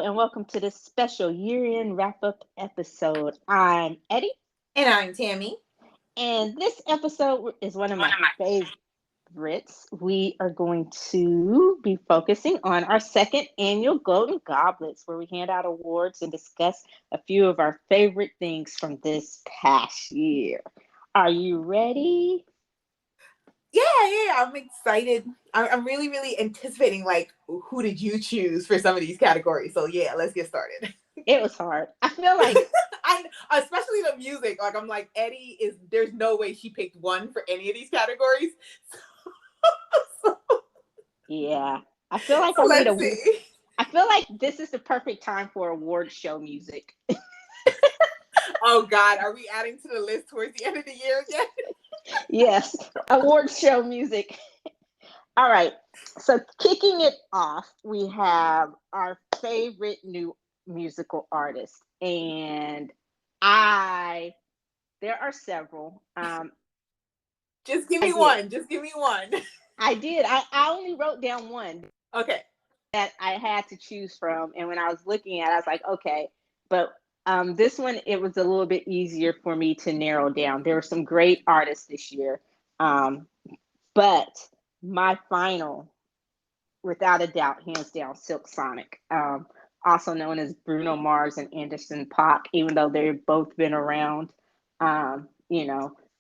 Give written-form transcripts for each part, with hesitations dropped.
and welcome to this special year-end wrap-up episode. I'm Eddie, And I'm Tammy. and this episode is one of my favorites. We are going to be focusing on our second annual Golden Goblets, where we hand out awards and discuss a few of our favorite things from this past year. Are you ready? Yeah, I'm excited. I'm really, really anticipating, like, who did you choose for some of these categories? So, yeah, let's get started. It was hard. I feel like Especially the music. Like, I'm like, there's no way she picked one for any of these categories. So, yeah. I feel like so let's see. I feel like this is the perfect time for award show music. Oh, God, are we adding to the list towards the end of the year again? Yes, award show music. All right. So kicking it off, we have our favorite new musical artist. And there are several. Just give I me did. one. Just give me one. I did. I only wrote down one Okay. that I had to choose from. And when I was looking at it, I was like, okay. But this one, it was a little bit easier for me to narrow down. There were some great artists this year. But my final, without a doubt, hands down, Silk Sonic, also known as Bruno Mars and Anderson .Paak, even though they've both been around,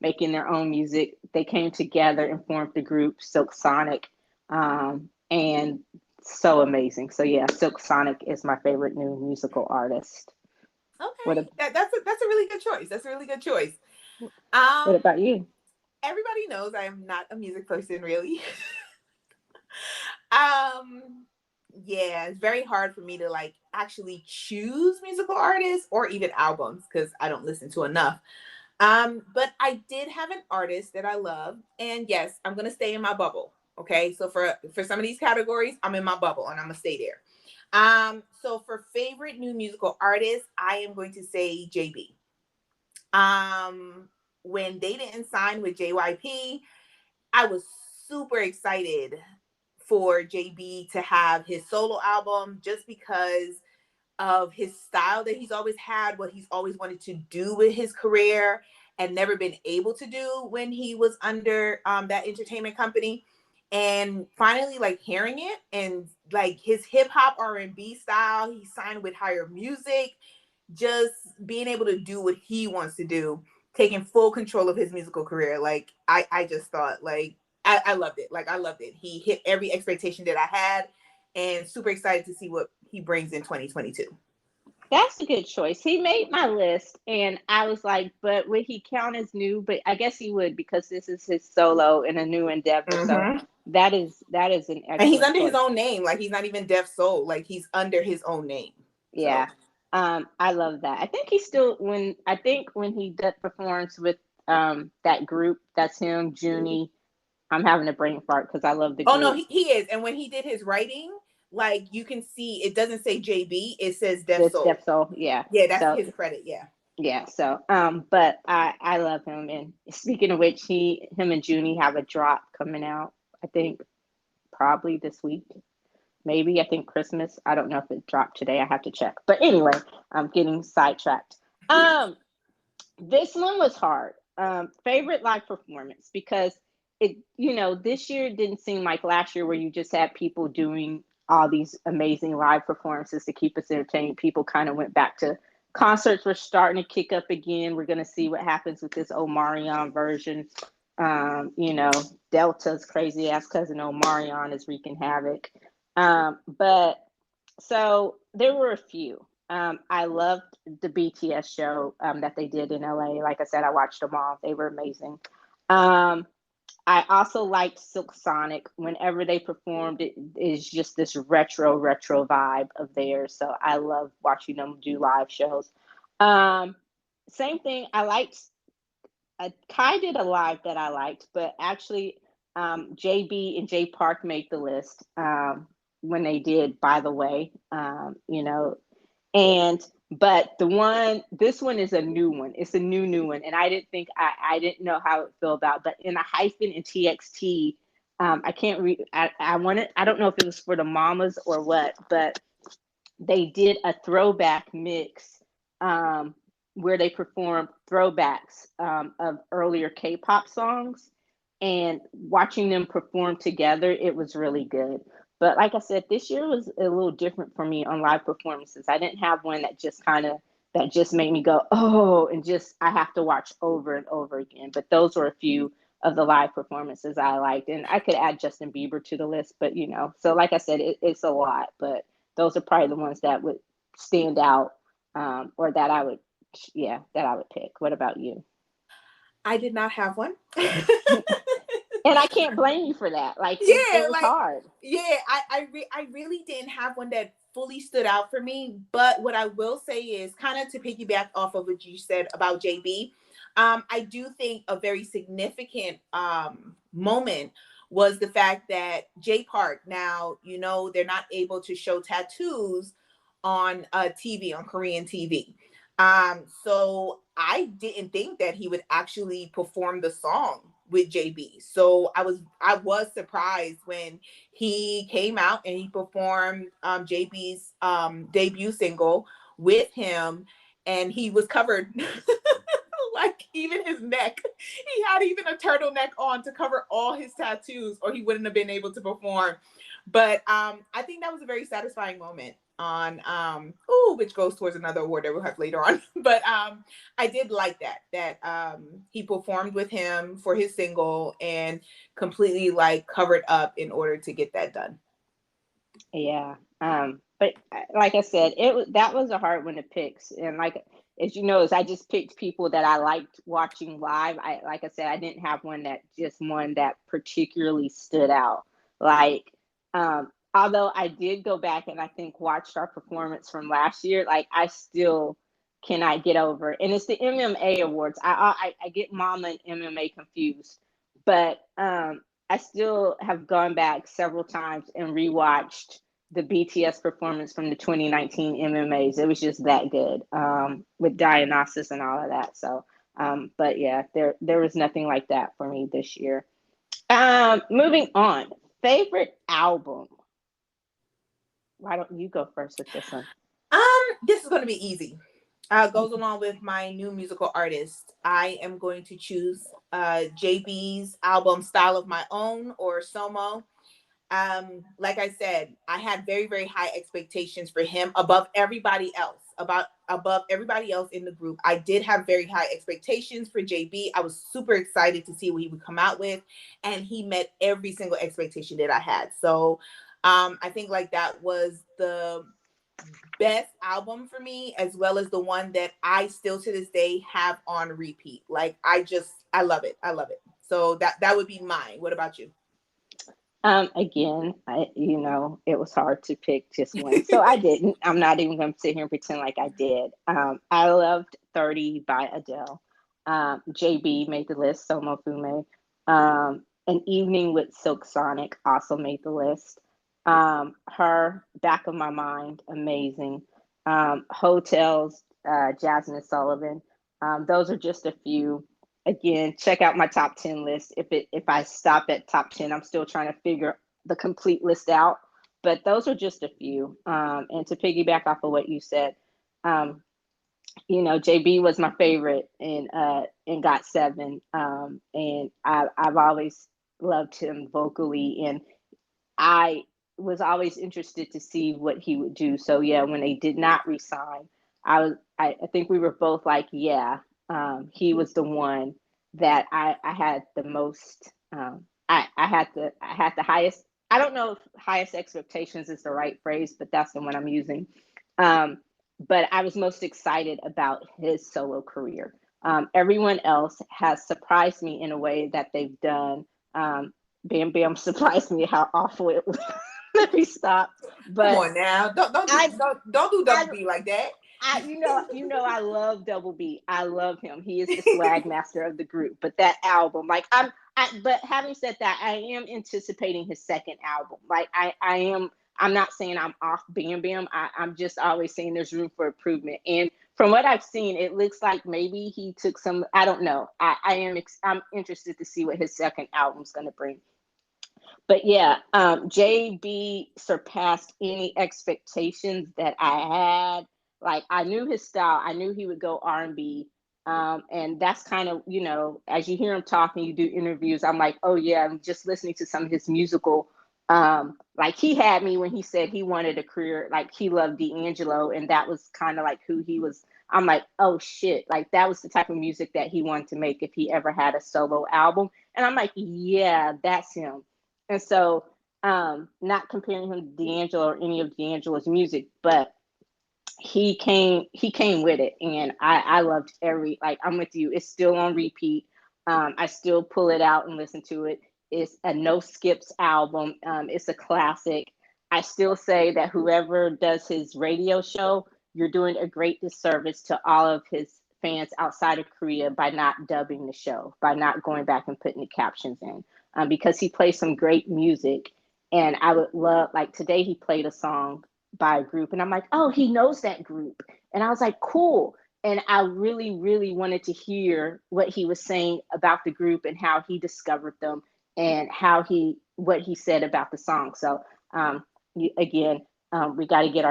making their own music. They came together and formed the group Silk Sonic, and so amazing. So yeah, Silk Sonic is my favorite new musical artist. What, Okay. That's a really good choice. That's a really good choice. what about you? Everybody knows I am not a music person, really. um yeah, it's very hard for me to like actually choose musical artists or even albums because I don't listen to enough. But I did have an artist that I love, and yes, I'm gonna stay in my bubble. Okay, so for some of these categories, I'm in my bubble and I'm gonna stay there. So for favorite new musical artist, I am going to say JB. Um, when they didn't sign with JYP, I was super excited for JB to have his solo album just because of his style that he's always had, what he's always wanted to do with his career and never been able to do when he was under that entertainment company. And finally, like hearing it and like his hip hop R&B style, he signed with Higher Music, just being able to do what he wants to do, taking full control of his musical career. Like I just thought like I loved it. Like I loved it. He hit every expectation that I had and super excited to see what he brings in 2022. That's a good choice. He made my list, and I was like, but would he count as new? But I guess he would because this is his solo and a new endeavor. So Mm-hmm. that is an And he's excellent under his choice. own name. Like he's not even Def Soul. Like he's under his own name. So Yeah. I love that. I think when he performs with that group, that's him, Junie. I'm having a brain fart because I love the oh no, group. he is. And when he did his writing, like you can see it doesn't say JB, it says Def This Soul. Def Soul, yeah. Yeah, that's So his credit. Yeah. yeah, so but I love him. And speaking of which, him and Junie have a drop coming out. I think probably this week. Maybe I think Christmas. I don't know if it dropped today. I have to check. But anyway, I'm getting sidetracked. Um, this one was hard. Favorite live performance because this year didn't seem like last year where you just had people doing all these amazing live performances to keep us entertained. People kind of went back to concerts were starting to kick up again. We're gonna see what happens with this Omarion version. Delta's crazy ass cousin Omarion is wreaking havoc. But so there were a few. I loved the BTS show that they did in LA. Like I said, I watched them all. They were amazing. Um, I also liked Silk Sonic. Whenever they performed, it is just this retro vibe of theirs. So I love watching them do live shows. Um, Same thing. Kai did a live that I liked, but actually, JB and J Park made the list when they did. By the way, and but this one is a new one. It's a new one, and I didn't know how it felt about. But in a hyphen in TXT, I can't read. I wanted. I don't know if it was for the mamas or what, but they did a throwback mix, um, where they performed throwbacks, of earlier K-pop songs, and watching them perform together, it was really good. But like I said, this year was a little different for me on live performances. I didn't have one that just made me go, oh, and just I have to watch over and over again. But those were a few of the live performances I liked, and I could add Justin Bieber to the list. But so like I said, it's a lot, but those are probably the ones that would stand out, or that I would, yeah, that I would pick. What about you? I did not have one. And I can't blame you for that. Like it Yeah, was like hard. yeah, I really didn't have one that fully stood out for me. But what I will say is kind of to piggyback off of what you said about JB. I do think a very significant moment was the fact that J Park now, they're not able to show tattoos on TV, on Korean TV. So I didn't think that he would actually perform the song with JB. So I was surprised when he came out and he performed JB's debut single with him, and he was covered like even his neck. He had even a turtleneck on to cover all his tattoos, or he wouldn't have been able to perform. But I think that was a very satisfying moment on which goes towards another award that we'll have later on. But I did like that he performed with him for his single and completely like covered up in order to get that done. Yeah. But like I said, that was a hard one to pick. And like as you know, is I just picked people that I liked watching live. Like I said, I didn't have one that particularly stood out. Like, although I did go back and I think watched our performance from last year, like I still cannot get over. And it's the MMA awards. I get Mama and MMA confused, but I still have gone back several times and rewatched the BTS performance from the 2019 MMAs. It was just that good, with Dionysus and all of that. So, but yeah, there was nothing like that for me this year. Moving on, favorite album. Why don't you go first with this one? This is going to be easy. Goes along with my new musical artist. I am going to choose JB's album Style of My Own, or Somo. Like I said, I had very, very high expectations for him above everybody else, above everybody else in the group. I did have very high expectations for JB. I was super excited to see what he would come out with, and he met every single expectation that I had. So I think like that was the best album for me, as well as the one that I still to this day have on repeat. Like I love it. I love it. So that would be mine. What about you? Again, it was hard to pick just one, so I didn't. I'm not even going to sit here and pretend like I did. I loved 30 by Adele. JB made the list. Somo Fume. An Evening with Silk Sonic also made the list. Her Back of My Mind, amazing. Hotels, Jasmine Sullivan. Those are just a few. Again, check out my top 10 list. If I stop at top 10, I'm still trying to figure the complete list out. But those are just a few. And to piggyback off of what you said, um, JB was my favorite in Got Seven. And I've always loved him vocally, and I was always interested to see what he would do. So yeah, when they did not resign, I think we were both like, yeah, he was the one that I had the most, I had the highest, I don't know if highest expectations is the right phrase, but that's the one I'm using. Um, but I was most excited about his solo career. Everyone else has surprised me in a way that they've done. Bam Bam surprised me how awful it was. Let me stop. Come But on now, I, don't do I, double B like that. I love Double B. I love him. He is the swag master of the group. But that album, like but having said that, I am anticipating his second album. Like I am. I'm not saying I'm off Bam Bam. I'm just always saying there's room for improvement. And from what I've seen, it looks like maybe he took some. I don't know. I'm interested to see what his second album's going to bring. But yeah, JB surpassed any expectations that I had. Like I knew his style. I knew he would go R&B. And that's kind of, as you hear him talking, you do interviews. I'm like, oh yeah, I'm just listening to some of his musical. Like he had me when he said he wanted a career, like he loved D'Angelo, and that was kind of like who he was. I'm like, oh shit, like that was the type of music that he wanted to make if he ever had a solo album. And I'm like, yeah, that's him. And so, not comparing him to D'Angelo or any of D'Angelo's music, but he came with it, and I loved every, like, I'm with you. It's still on repeat. I still pull it out and listen to it. It's a no skips album. It's a classic. I still say that whoever does his radio show, you're doing a great disservice to all of his fans outside of Korea by not dubbing the show, by not going back and putting the captions in, because he plays some great music. And I would love, like today, he played a song by a group, and I'm like, oh, he knows that group. And I was like, cool. And I really, really wanted to hear what he was saying about the group and how he discovered them and what he said about the song. So, again, we got to get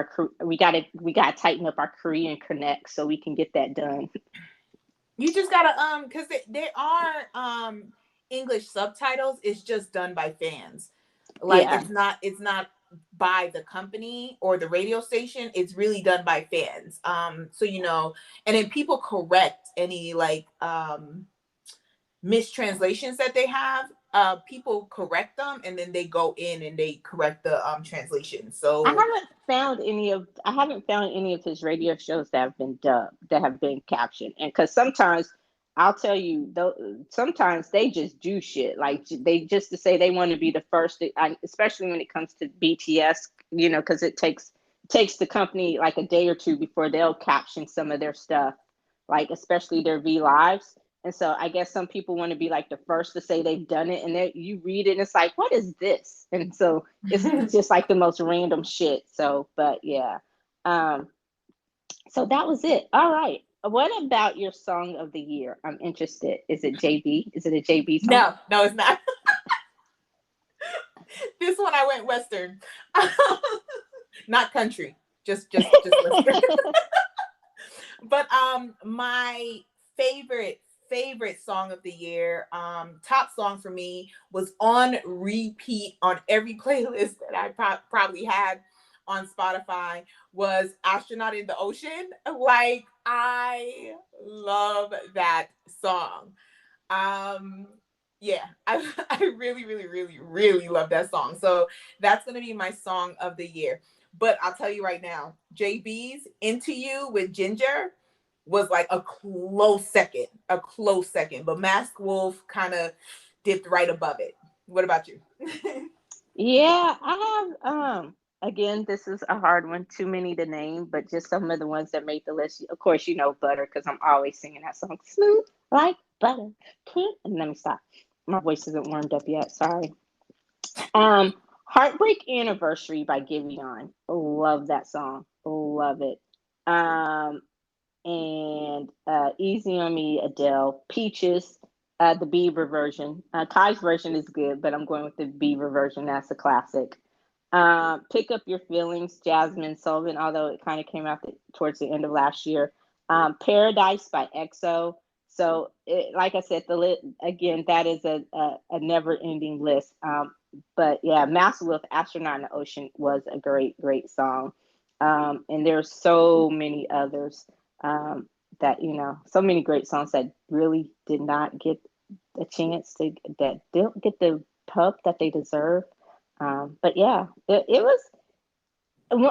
we got to tighten up our Korean connect so we can get that done. You just gotta because there are English subtitles. It's just done by fans. Like Yeah. it's not by the company or the radio station. It's really done by fans. So and then people correct any like mistranslations that they have. People correct them, and then they go in and they correct the translation. So I haven't found any of his radio shows that have been dubbed, that have been captioned. And because sometimes I'll tell you, though, sometimes they just do shit like they just to say they want to be the first, especially when it comes to BTS, because it takes the company like a day or two before they'll caption some of their stuff, like especially their V lives. And so I guess some people want to be like the first to say they've done it, and then you read it and it's like, what is this? And so it's just like the most random shit. So, but yeah. Um, so that was it. All right. What about your song of the year? I'm interested. Is it JB? Is it a JB song? no, no, it's not. This one I went Western, not country. Just Western. But my favorite song of the year, top song for me, was on repeat on every playlist that I probably had on Spotify, was Astronaut in the Ocean. Like, I love that song. Um yeah, I really, really, really, really love that song. So that's gonna be my song of the year. But I'll tell you right now, JB's Into You with Ginger was like a close second. But Mask Wolf kind of dipped right above it. What about you? Yeah, I have again, this is a hard one, too many to name, but just some of the ones that made the list. Of course, Butter, because I'm always singing that song. Smooth like butter. And let me stop. My voice isn't warmed up yet. Sorry. Um, Heartbreak Anniversary by Giveon. Love that song. Love it. Um, and Easy on Me, Adele. Peaches, the Bieber version. Kai's version is good, but I'm going with the Bieber version. That's a classic. Pick Up Your Feelings, Jasmine Sullivan, although it kind of came out towards the end of last year. Paradise by EXO. So, like I said, again, that is a never ending list. But yeah, Master with Astronaut in the Ocean was a great, great song. And there's so many others, that, so many great songs that really did not get a chance that didn't get the pub that they deserve. But yeah, it was,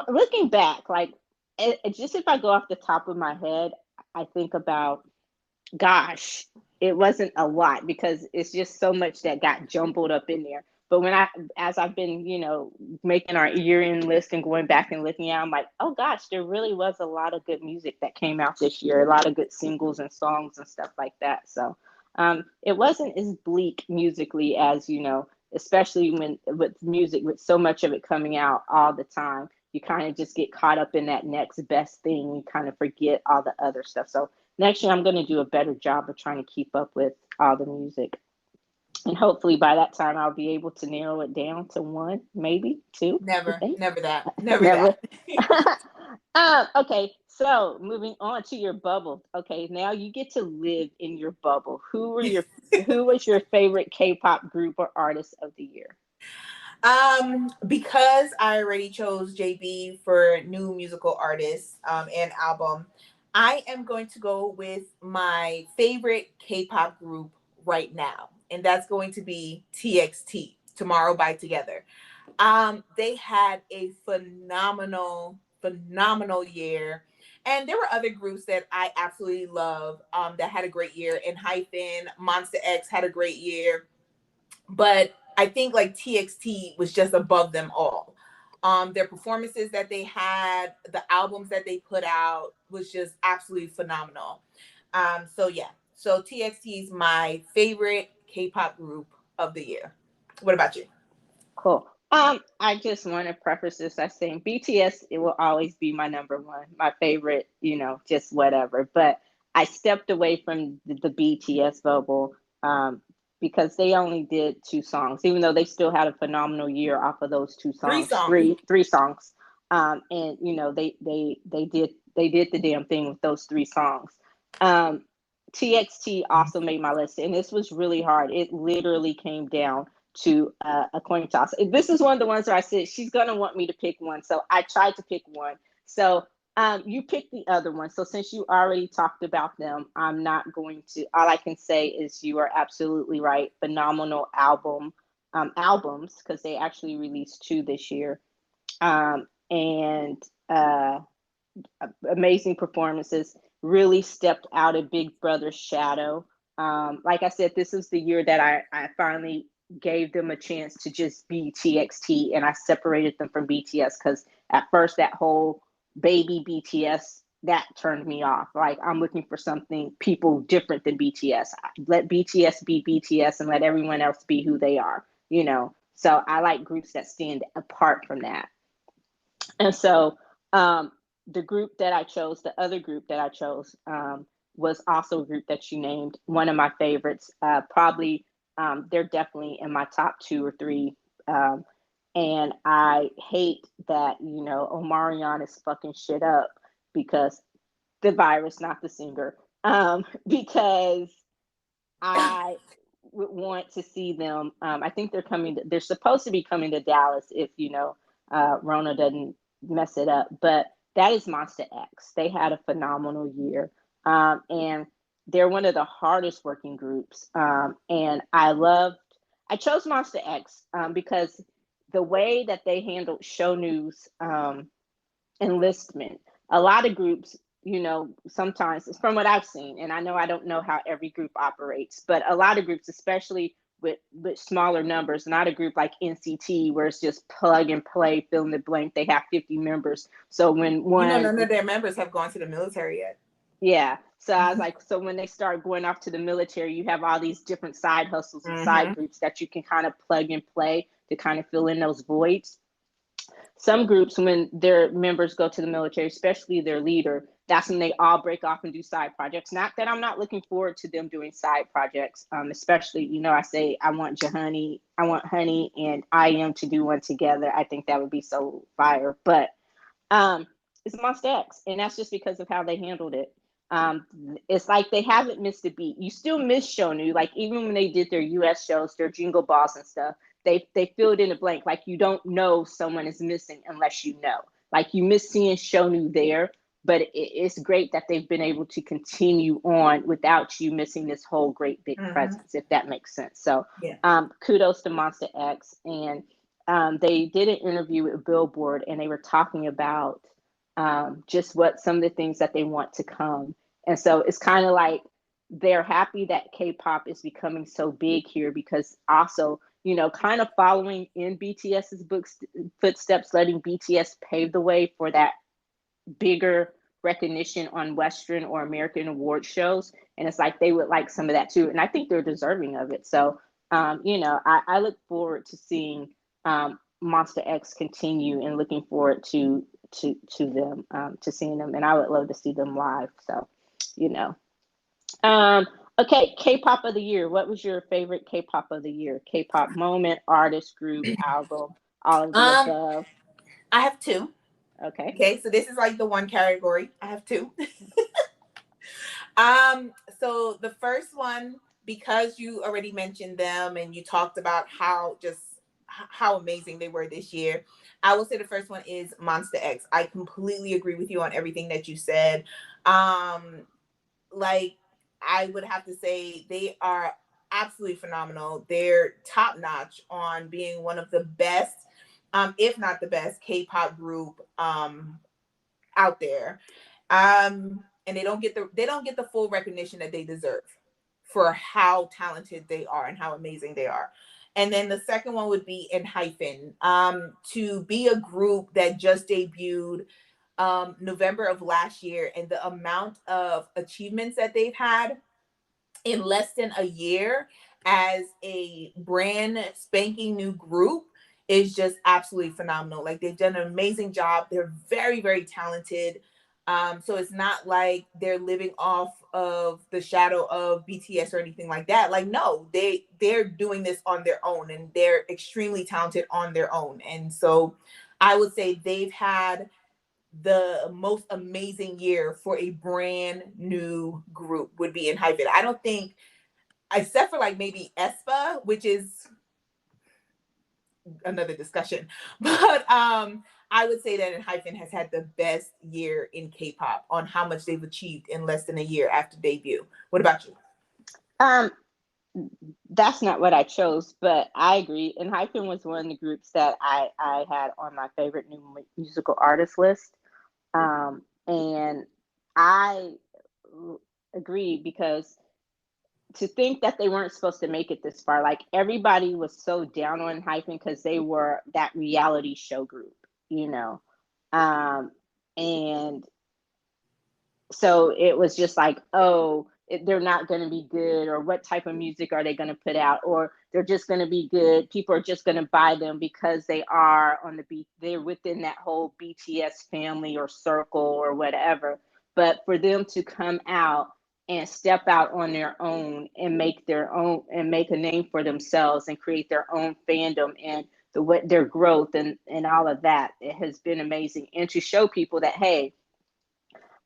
looking back, like, just if I go off the top of my head, I think about, gosh, it wasn't a lot because it's just so much that got jumbled up in there. But as I've been, making our year-end list and going back and looking at, I'm like, oh gosh, there really was a lot of good music that came out this year, a lot of good singles and songs and stuff like that. So, it wasn't as bleak musically as, especially when with music, with so much of it coming out all the time, you kind of just get caught up in that next best thing. You kind of forget all the other stuff. So next year, I'm going to do a better job of trying to keep up with all the music. And hopefully by that time I'll be able to narrow it down to one, maybe two, I Never, think. never that, never Never. that. Okay, so moving on to your bubble. Okay, now you get to live in your bubble. Who was your favorite K-pop group or artist of the year? Because I already chose JB for new musical artist and album, I am going to go with my favorite K-pop group right now, and that's going to be TXT. Tomorrow by Together. They had a phenomenal year. And there were other groups that I absolutely love that had a great year. And Hyphen, Monster X had a great year. But I think like TXT was just above them all. Their performances that they had, the albums that they put out was just absolutely phenomenal. So yeah, so TXT is my favorite K-pop group of the year. What about you? Cool. I just want to preface this by saying BTS, it will always be my number one, my favorite, just whatever. But I stepped away from the BTS bubble because they only did two songs, even though they still had a phenomenal year off of those two Three songs, songs. three songs. And they did the damn thing with those three songs. Um, TXT also made my list, and this was really hard. It literally came down to a coin toss. This is one of the ones where I said she's gonna want me to pick one, so I tried to pick one. So you picked the other one. So since you already talked about them, I'm not going to. All I can say is you are absolutely right. Phenomenal albums, because they actually released two this year, and amazing performances. Really stepped out of Big Brother's shadow. Like I said, this is the year that I finally gave them a chance to just be TXT, and I separated them from BTS because at first that whole baby BTS that turned me off. Like I'm looking for something people different than BTS. Let BTS be BTS and let everyone else be who they are. So I like groups that stand apart from that. And so um, the group that I chose, the other group that I chose, was also a group that you named, one of my favorites. Probably they're definitely in my top two or three. Um, and I hate that, Omarion is fucking shit up because the virus, not the singer. Because I would want to see them. I think they're supposed to be coming to Dallas if Rona doesn't mess it up. But that is Monster X. They had a phenomenal year, and they're one of the hardest working groups. And I chose Monster X because the way that they handled show news enlistment. A lot of groups, sometimes it's from what I've seen, and I know I don't know how every group operates, but a lot of groups, especially with smaller numbers, not a group like NCT where it's just plug and play, fill in the blank. They have 50 members. So when one, None of their members have gone to the military yet. yeah. So I was like, so when they start going off to the military, you have all these different side hustles and side Mm-hmm. groups that you can kind of plug and play to kind of fill in those voids. Some groups, when their members go to the military, especially their leader, that's when they all break off and do side projects. Not that I'm not looking forward to them doing side projects, especially, I say I want Honey and I Am to do one together. I think that would be so fire. But um, it's Monsta X, and that's just because of how they handled it. Um, it's like they haven't missed a beat. You still miss Shonu, like even when they did their U.S. shows, their Jingle Balls and stuff. They filled in a blank, like you don't know someone is missing unless you know. Like you miss seeing Shonu there, but it's great that they've been able to continue on without you missing this whole great big Mm-hmm. presence, if that makes sense. So Yeah. kudos to Monsta X, and they did an interview with Billboard, and they were talking about just what some of the things that they want to come. And so it's kind of like they're happy that K-pop is becoming so big here because also, kind of following in BTS's footsteps, letting BTS pave the way for that bigger recognition on Western or American award shows. And it's like they would like some of that too. And I think they're deserving of it. So, I look forward to seeing Monster X continue and looking forward to them, to seeing them. And I would love to see them live. So, you know. Um, Okay, K-pop of the year. What was your favorite K-pop of the year? K-pop moment, artist, group, album, all of the Um, above. I have two. Okay. Okay, so this is like the one category. I have two. So the first one, because you already mentioned them and you talked about how just how amazing they were this year, I will say the first one is Monster X. I completely agree with you on everything that you said. Um, like I would have to say they are absolutely phenomenal. They're top notch on being one of the best, if not the best, K-pop group out there. And they don't get the full recognition that they deserve for how talented they are and how amazing they are. And then the second one would be in hyphen. To be a group that just debuted November of last year, and the amount of achievements that they've had in less than a year as a brand spanking new group is just absolutely phenomenal. Like they've done an amazing job. They're very, very talented. So it's not like they're living off of the shadow of BTS or anything like that. Like no, they're doing this on their own, and they're extremely talented on their own. And so I would say they've had the most amazing year for a brand new group would be in hyphen. I don't think, except for like maybe Espa, which is another discussion, but I would say that in hyphen has had the best year in K-pop on how much they've achieved in less than a year after debut. What about you? Um, that's not what I chose, but I agree. And Hyphen was one of the groups that I had on my favorite new musical artist list. And I agree because to think that they weren't supposed to make it this far, like everybody was so down on Hyphen because they were that reality show group, you know. Um, and so it was just like, oh, they're not going to be good, or what type of music are they going to put out, or they're just going to be good. People are just going to buy them because they are on the beat. They're within that whole BTS family or circle or whatever. But for them to come out and step out on their own and make their own and make a name for themselves and create their own fandom and the what their growth and all of that, it has been amazing. And to show people that, hey,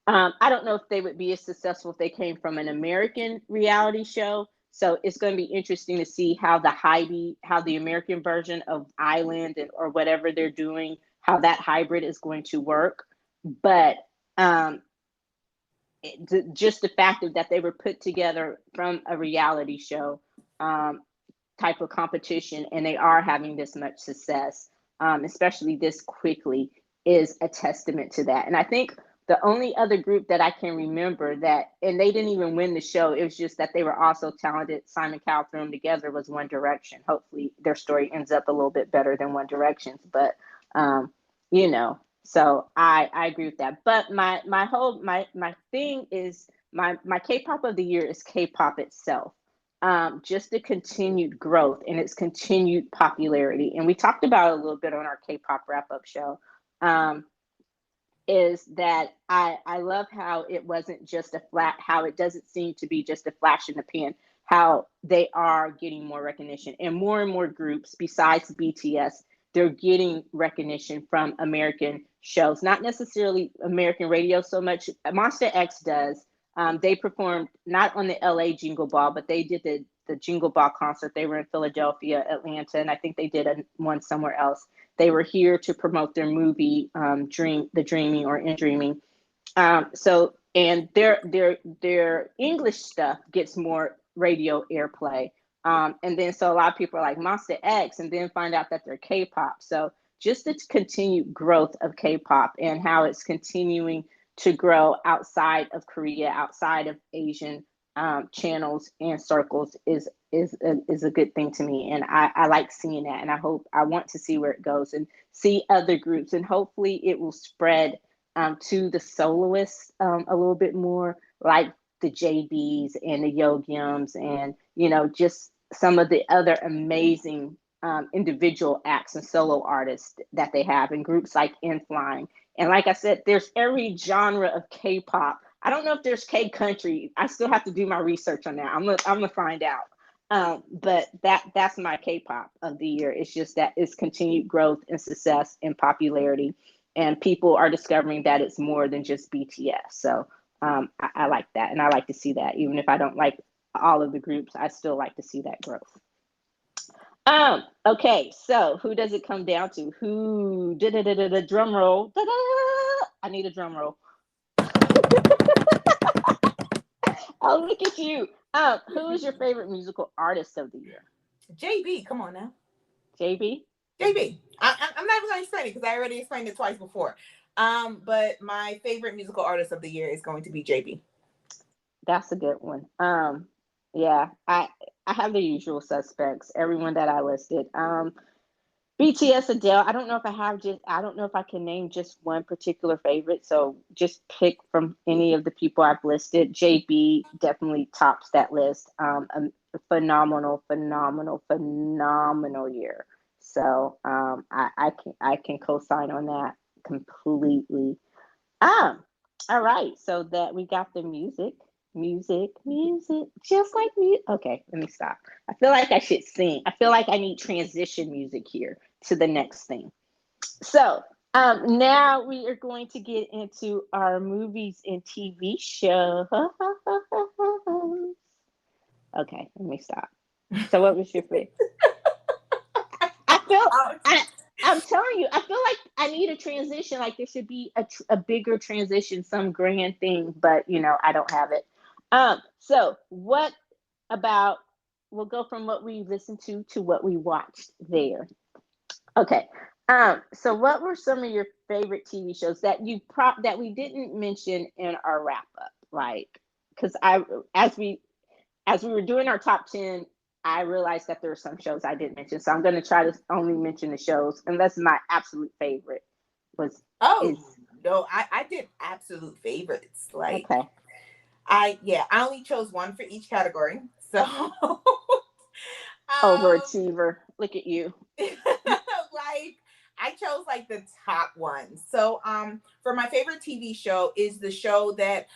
I don't know if they would be as successful if they came from an American reality show. So it's going to be interesting to see how how the American version of Island or whatever they're doing, how that hybrid is going to work. But um, just the fact of that they were put together from a reality show um, type of competition, and they are having this much success, especially this quickly, is a testament to that. And I think the only other group that I can remember that, and they didn't even win the show, it was just that they were also talented. Simon Cowell threw them together, was One Direction. Hopefully, their story ends up a little bit better than One Direction's, but um, you know. So I agree with that. But my thing is my K-pop of the year is K-pop itself, just the continued growth and its continued popularity. And we talked about it a little bit on our K-pop wrap-up show. Um, is that I love how it wasn't just a flat, how it doesn't seem to be just a flash in the pan, how they are getting more recognition and more groups besides BTS, they're getting recognition from American shows, not necessarily American radio so much. Monster X does. They performed not on the LA Jingle Ball, but they did the Jingle Ball concert. They were in Philadelphia, Atlanta, and I think they did one somewhere else. They were here to promote their movie, The Dreaming or In Dreaming. So and their English stuff gets more radio airplay. And then so a lot of people are like Monster X, and then find out that they're K-pop. So just the continued growth of K-pop and how it's continuing to grow outside of Korea, outside of Asian channels and circles is a good thing to me, and I like seeing that, and I want to see where it goes and see other groups, and hopefully it will spread to the soloists a little bit more, like the JBs and the Yogyums, and just some of the other amazing individual acts and solo artists that they have, and groups like Inflying. And like I said, there's every genre of K-pop I don't know if there's K country. I still have to do my research on that. I'm gonna find out. But that's my K-pop of the year. It's just that it's continued growth and success and popularity, and people are discovering that it's more than just BTS. So I like that, and I like to see that. Even if I don't like all of the groups, I still like to see that growth. Okay, so who does it come down to? Who did it? Drum roll. Da-da! I need a drum roll. Oh, look at you. Who is your favorite musical artist of the year? JB, come on now. JB? JB. I'm not even going to explain it because I already explained it twice before. But my favorite musical artist of the year is going to be JB. That's a good one. Yeah, I have the usual suspects, everyone that I listed. BTS, Adele. I don't know if I can name just one particular favorite. So just pick from any of the people I've listed. JB definitely tops that list. A phenomenal, phenomenal, phenomenal year. So I can co-sign on that completely. Um, all right. So that we got the music, just like me. Okay, let me stop. I feel like I should sing. I feel like I need transition music here to the next thing. So now we are going to get into our movies and TV shows. Okay, let me stop. So what was your favorite? I feel I I'm telling you, I feel like I need a transition. Like there should be a bigger transition, some grand thing, but I don't have it. So what about? We'll go from what we listened to what we watched there. Okay. So what were some of your favorite TV shows that we didn't mention in our wrap up? Like, because I as we were doing our top 10, I realized that there are some shows I didn't mention. So I'm going to try to only mention the shows, unless my absolute favorite was Oh is no, I did absolute favorites. Like okay. I only chose one for each category. So Overachiever. Look at you. like I chose like the top ones. So for my favorite TV show is the show that,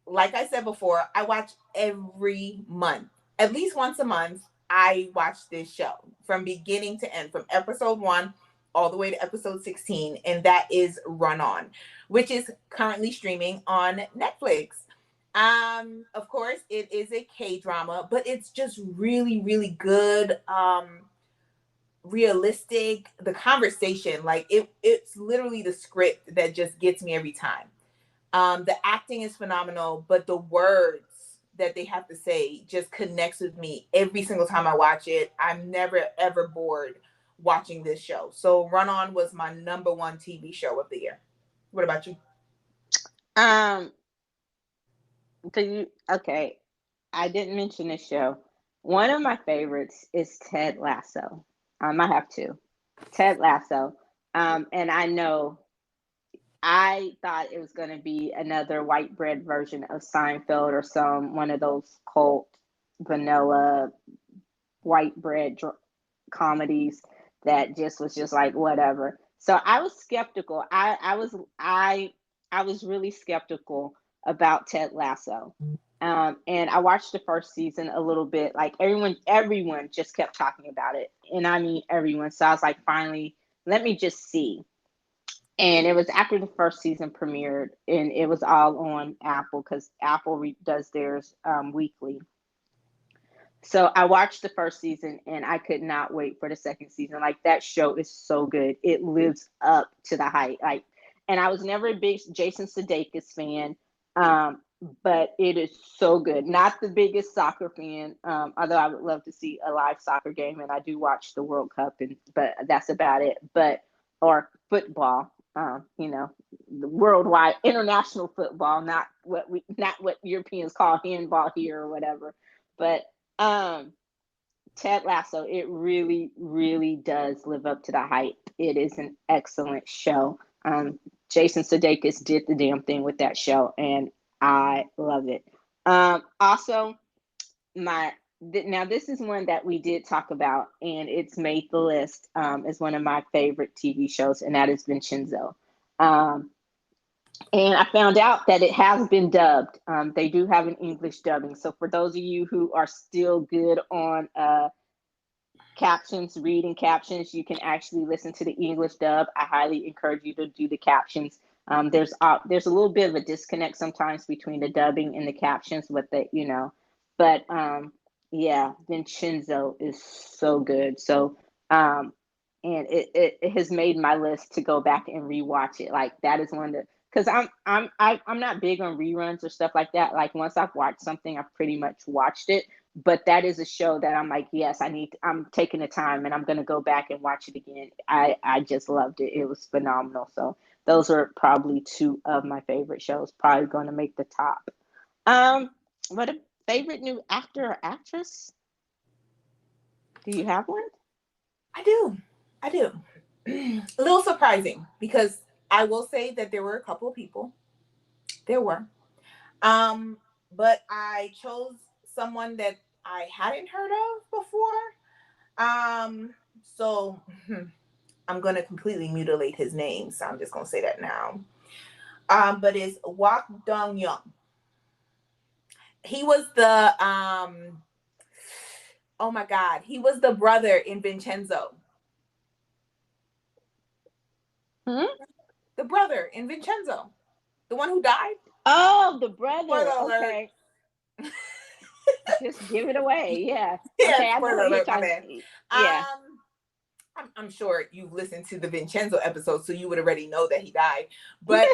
like I said before, I watch every month. At least once a month, I watch this show from beginning to end, from episode 1 all the way to episode 16, and that is Run On, which is currently streaming on Netflix. Of course, it is a K-drama, but it's just really, really good. Realistic, the conversation, like it's literally the script that just gets me every time. The acting is phenomenal, but the words that they have to say just connects with me every single time I watch it. I'm never ever bored watching this show. So Run On was my number one TV show of the year. What about you? Um, okay? I didn't mention this show. One of my favorites is Ted Lasso. I have two. Ted Lasso. And I know I thought it was going to be another white bread version of Seinfeld or some one of those cult vanilla white bread comedies that just was just like whatever. So I was skeptical. I was really skeptical about Ted Lasso. And I watched the first season a little bit. Like everyone just kept talking about it, and I mean everyone. So I was like, finally, let me just see. And it was after the first season premiered, and it was all on Apple because Apple does theirs weekly. So I watched the first season, and I could not wait for the second season. Like that show is so good; it lives up to the hype. Like, and I was never a big Jason Sudeikis fan, um, but it is so good. Not the biggest soccer fan, although I would love to see a live soccer game, and I do watch the World Cup, but that's about it. But or football, the worldwide international football, not what Europeans call handball here or whatever. But um, Ted Lasso, it really, really does live up to the hype. It is an excellent show. Jason Sudeikis did the damn thing with that show, and I love it. Also, my now this is one that we did talk about, and it's made the list. Is one of my favorite TV shows, and that is Vincenzo. Um, And I found out that it has been dubbed. They do have an English dubbing. So for those of you who are still good on captions, reading captions, you can actually listen to the English dub. I highly encourage you to do the captions. There's a little bit of a disconnect sometimes between the dubbing and the captions, but yeah, Vincenzo is so good. So and it has made my list to go back and rewatch it. Like that is one of the because I'm not big on reruns or stuff like that. Like once I've watched something, I've pretty much watched it. But that is a show that I'm like, yes, I'm taking the time and I'm gonna go back and watch it again. I just loved it. It was phenomenal. So those are probably two of my favorite shows. Probably going to make the top. Um, what a favorite new actor or actress? Do you have one? I do. I do. A little surprising because I will say that there were a couple of people. There were. Um, but I chose someone that I hadn't heard of before. So I'm gonna completely mutilate his name, so I'm just gonna say that now. But it's Wak Dong Young. He was the oh my god, he was the brother in Vincenzo. Hmm? The brother in Vincenzo. The one who died? Oh, the brother. Spoiler alert. Okay, just give it away. Yeah. Yeah, Okay, I know spoiler what you're alert, my talking. bad. Yeah. I'm sure you've listened to the Vincenzo episode, so you would already know that he died. But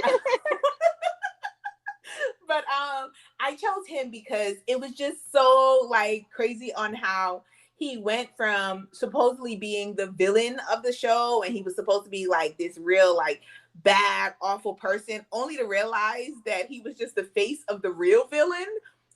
I chose him because it was just so like crazy on how he went from supposedly being the villain of the show and he was supposed to be like this real like bad awful person only to realize that he was just the face of the real villain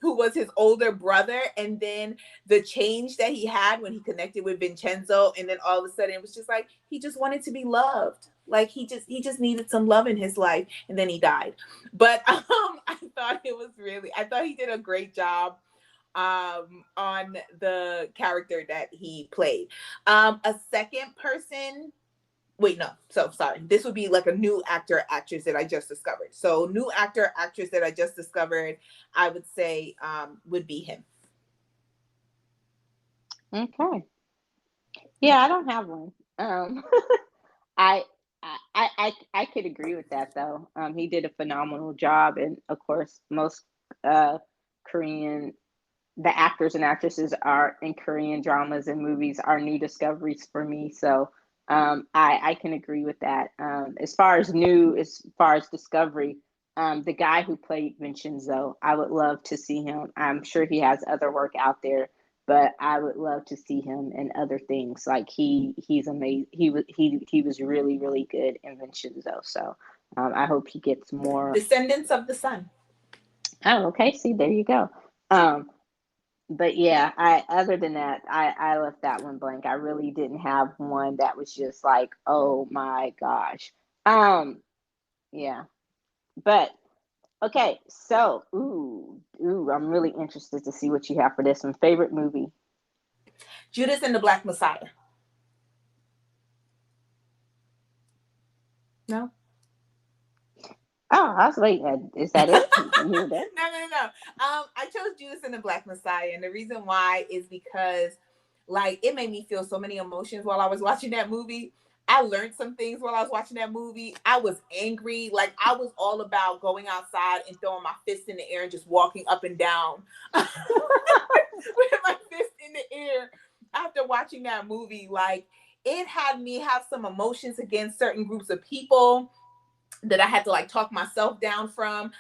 who was his older brother, and then the change that he had when he connected with Vincenzo, and then all of a sudden it was just like he just wanted to be loved, like he just needed some love in his life, and then he died. But I thought he did a great job on the character that he played. A second person, wait, no, so sorry, this would be like a new actor actress that I just discovered. So new actor actress that I just discovered, I would say would be him. Okay. Yeah, I don't have one. I I could agree with that though. He did a phenomenal job, and of course, most uh, Korean the actors and actresses are in Korean dramas and movies are new discoveries for me. So I can agree with that. As far as discovery, the guy who played Vincenzo, I would love to see him. I'm sure he has other work out there, but I would love to see him in other things. Like he's amazing. He was really really good in Vincenzo. So I hope he gets more. Descendants of the Sun. Oh, okay. See, there you go. Um, but yeah, I other than that, I left that one blank. I really didn't have one that was just like, oh my gosh. Um, yeah. But okay, so I'm really interested to see what you have for this one. Favorite movie? Judas and the Black Messiah. No. Oh, I was waiting. Is that it? You done? No. I chose Judas and the Black Messiah, and the reason why is because, like, it made me feel so many emotions while I was watching that movie. I learned some things while I was watching that movie. I was angry, like I was all about going outside and throwing my fist in the air and just walking up and down with my fist in the air after watching that movie. Like, it had me have some emotions against certain groups of people that I had to like talk myself down from.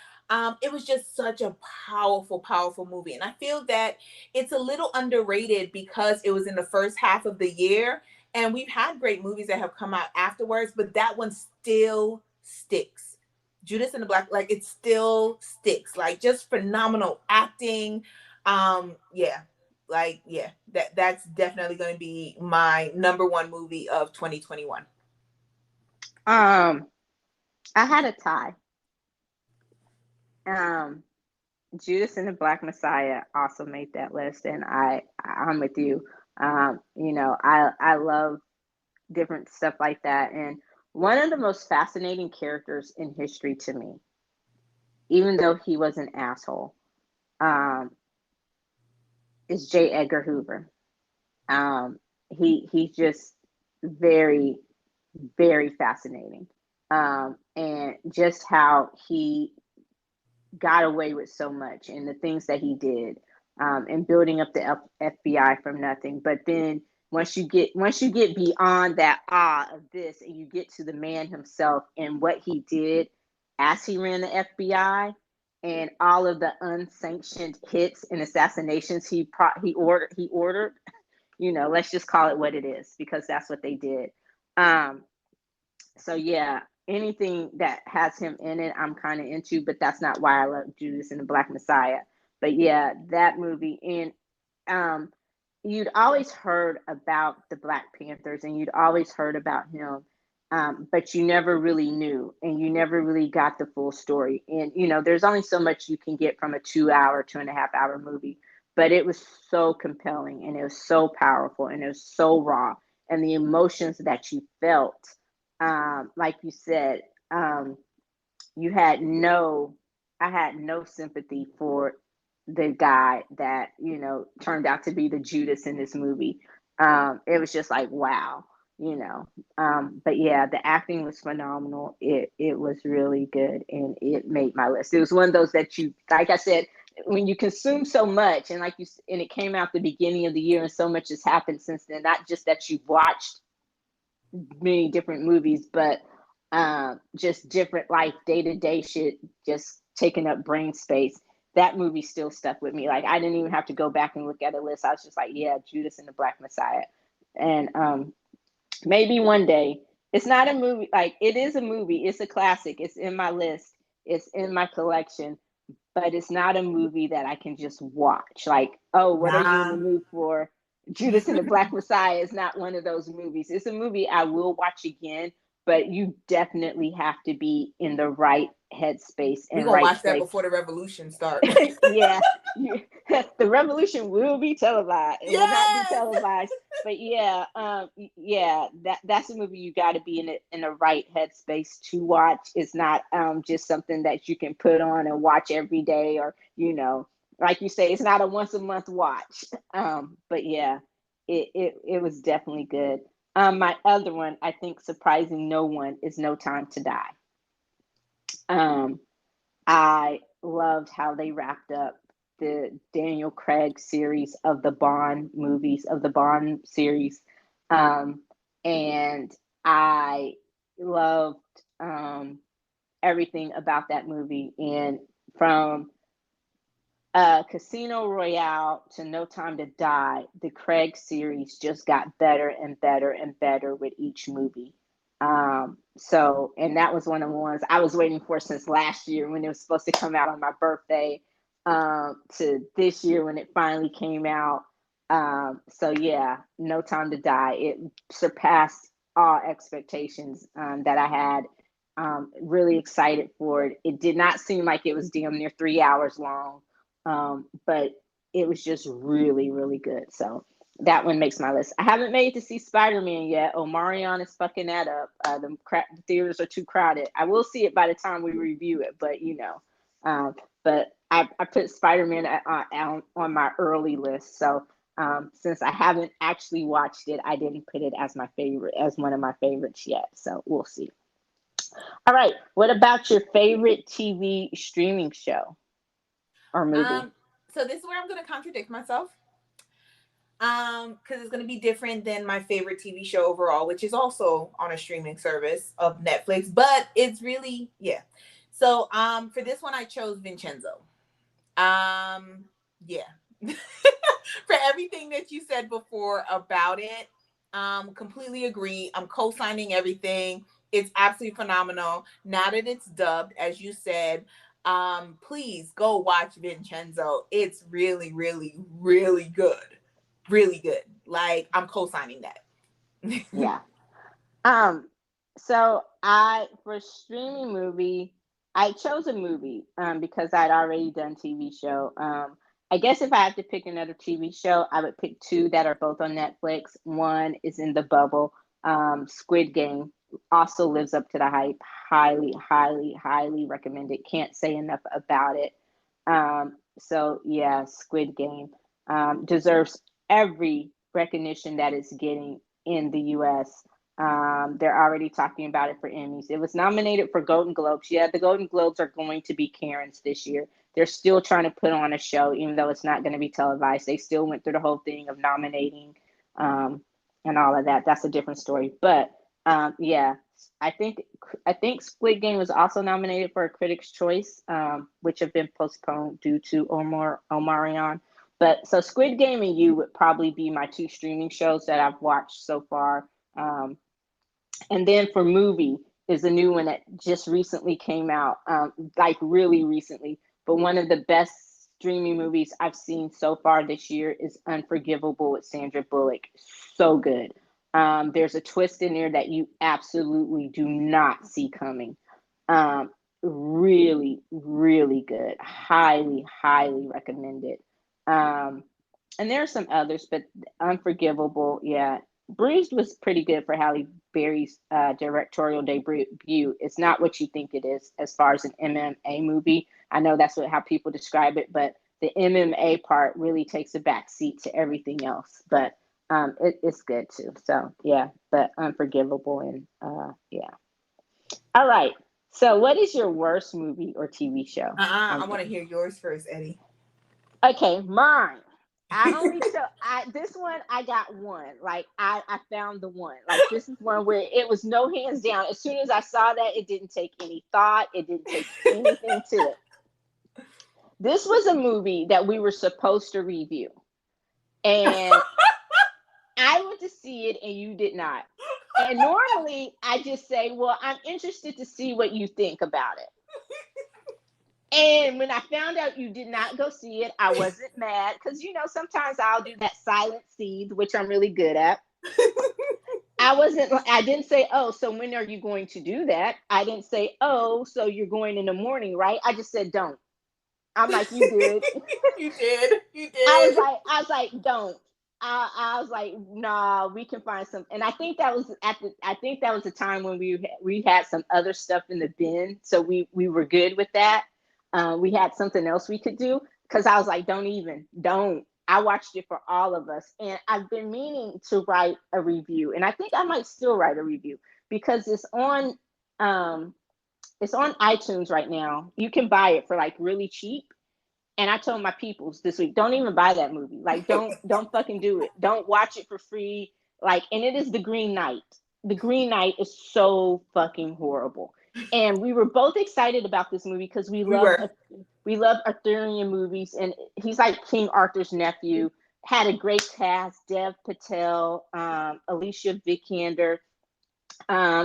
It was just such a powerful, powerful movie. And I feel that it's a little underrated because it was in the first half of the year. And we've had great movies that have come out afterwards, but that one still sticks. Judas and the Black, like it still sticks. Like just phenomenal acting. Yeah. Like, yeah, that's definitely going to be my number one movie of 2021. Um, I had a tie. Um, Judas and the Black Messiah also made that list, and I'm with you. I love different stuff like that, and one of the most fascinating characters in history to me. even though he was an asshole, um, is J. Edgar Hoover. Um, he's just very, very fascinating. And just how he got away with so much and the things that he did, and building up the FBI from nothing. But then once you get beyond that awe of this and you get to the man himself and what he did as he ran the FBI and all of the unsanctioned hits and assassinations he ordered, let's just call it what it is because that's what they did. Um, so yeah, anything that has him in it, I'm kind of into, but that's not why I love Judas and the Black Messiah. But yeah, that movie, and um, you'd always heard about the Black Panthers, and you'd always heard about him, but you never really knew, and you never really got the full story. And there's only so much you can get from a 2 hour, 2.5 hour movie, but it was so compelling, and it was so powerful, and it was so raw, and the emotions that you felt, like you said, you had no, I had no sympathy for the guy that turned out to be the Judas in this movie. It was just like wow, you know. But yeah, the acting was phenomenal. It was really good, and it made my list. It was one of those that you, like I said, when you consume so much, and and it came out the beginning of the year, and so much has happened since then. Not just that you've watched many different movies, but just different life, day to day shit, just taking up brain space. That movie still stuck with me. Like I didn't even have to go back and look at a list. I was just like, yeah, Judas and the Black Messiah. And maybe one day. It's not a movie. Like it is a movie. It's a classic. It's in my list. It's in my collection. But it's not a movie that I can just watch. Like, oh, what are you in the Nah. mood for? Judas and the Black Messiah is not one of those movies. It's a movie I will watch again, but you definitely have to be in the right headspace We and gonna right watch that place. before the revolution start. Yeah, the revolution will be televised. It will not be Yes. televised, but yeah, yeah, that's a movie you got to be in the right headspace to watch. It's not just something that you can put on and watch every day, or like you say, it's not a once a month watch. But yeah, it was definitely good. My other one, I think, surprising no one, is No Time to Die. Um, I loved how they wrapped up the Daniel Craig series of the Bond movies, of the Bond series. Um, and I loved everything about that movie. And from Casino Royale to No Time to Die, the Craig series just got better and better and better with each movie. And that was one of the ones I was waiting for since last year when it was supposed to come out on my birthday, to this year when it finally came out. So yeah, No Time to Die. It surpassed all expectations that I had. Really excited for it. It did not seem like it was damn near 3 hours long, but it was just really, really good. So that one makes my list. I haven't made it to see Spider-Man yet. Omarion is fucking that up. The theaters are too crowded. I will see it by the time we review it, but but I put Spider-Man on my early list. So since I haven't actually watched it, I didn't put it as my favorite, as one of my favorites yet. So we'll see. All right. What about your favorite TV streaming show or movie? Um, so this is where I'm gonna contradict myself. Because it's gonna be different than my favorite TV show overall, which is also on a streaming service of Netflix, but it's really yeah. So for this one I chose Vincenzo. Um, yeah. For everything that you said before about it, completely agree. I'm co-signing everything. It's absolutely phenomenal. Now that it's dubbed, as you said, please go watch Vincenzo. It's really, really, really good. Really good. Like I'm co-signing that. Yeah. Um, so I for streaming movie, I chose a movie because I'd already done TV show. I guess if I had to pick another TV show, I would pick two that are both on Netflix. One is in the bubble, Squid Game. also lives up to the hype. Highly, highly, highly recommended. Can't say enough about it. So yeah, Squid Game deserves every recognition that it's getting in the U.S. They're already talking about it for Emmys. It was nominated for Golden Globes. Yeah, the Golden Globes are going to be Karens this year. They're still trying to put on a show, even though it's not going to be televised. They still went through the whole thing of nominating um, and all of that. That's a different story. But yeah, I think I think Squid Game was also nominated for a Critics' Choice, which have been postponed due to Omarion. But so Squid Game and You would probably be my two streaming shows that I've watched so far. Um, and then for movie is a new one that just recently came out, like really recently. But one of the best streaming movies I've seen so far this year is Unforgivable with Sandra Bullock. So good. There's a twist in there that you absolutely do not see coming. Really, really good. Highly, highly recommended. Um, and there are some others, but Unforgivable, yeah. Bruised was pretty good for Halle Berry's directorial debut. It's not what you think it is as far as an MMA movie. I know that's how people describe it, but the MMA part really takes a back seat to everything else. But it's good too. So yeah, but Unforgivable and yeah. All right. So what is your worst movie or TV show? I want to hear yours first, Eddie. Okay, mine. I only show I this one I got one. Like I found the one. Like this is one where it was no hands down. As soon as I saw that, it didn't take any thought. It didn't take anything to it. This was a movie that we were supposed to review. And I went to see it and you did not. And normally I just say, well, I'm interested to see what you think about it. And when I found out you did not go see it, I wasn't mad because sometimes I'll do that silent seed, which I'm really good at. I didn't say, oh, so when are you going to do that? I didn't say, oh, so you're going in the morning, right? I just said, don't. I'm like, you good. You did. You I was did. like, I was like, don't. I was like, nah, we can find some. And I think that was I think that was a time when we had some other stuff in the bin, so we were good with that. We had something else we could do because I was like, don't. I watched it for all of us, and I've been meaning to write a review, and I think I might still write a review because um, it's on iTunes right now. You can buy it for like really cheap. And I told my peoples this week, don't even buy that movie. Like, don't fucking do it. Don't watch it for free. Like, and it is The Green Knight. The Green Knight is so fucking horrible. And we were both excited about this movie because We were. we love Arthurian movies, and he's like King Arthur's nephew. Had a great cast: Dev Patel, Alicia Vikander.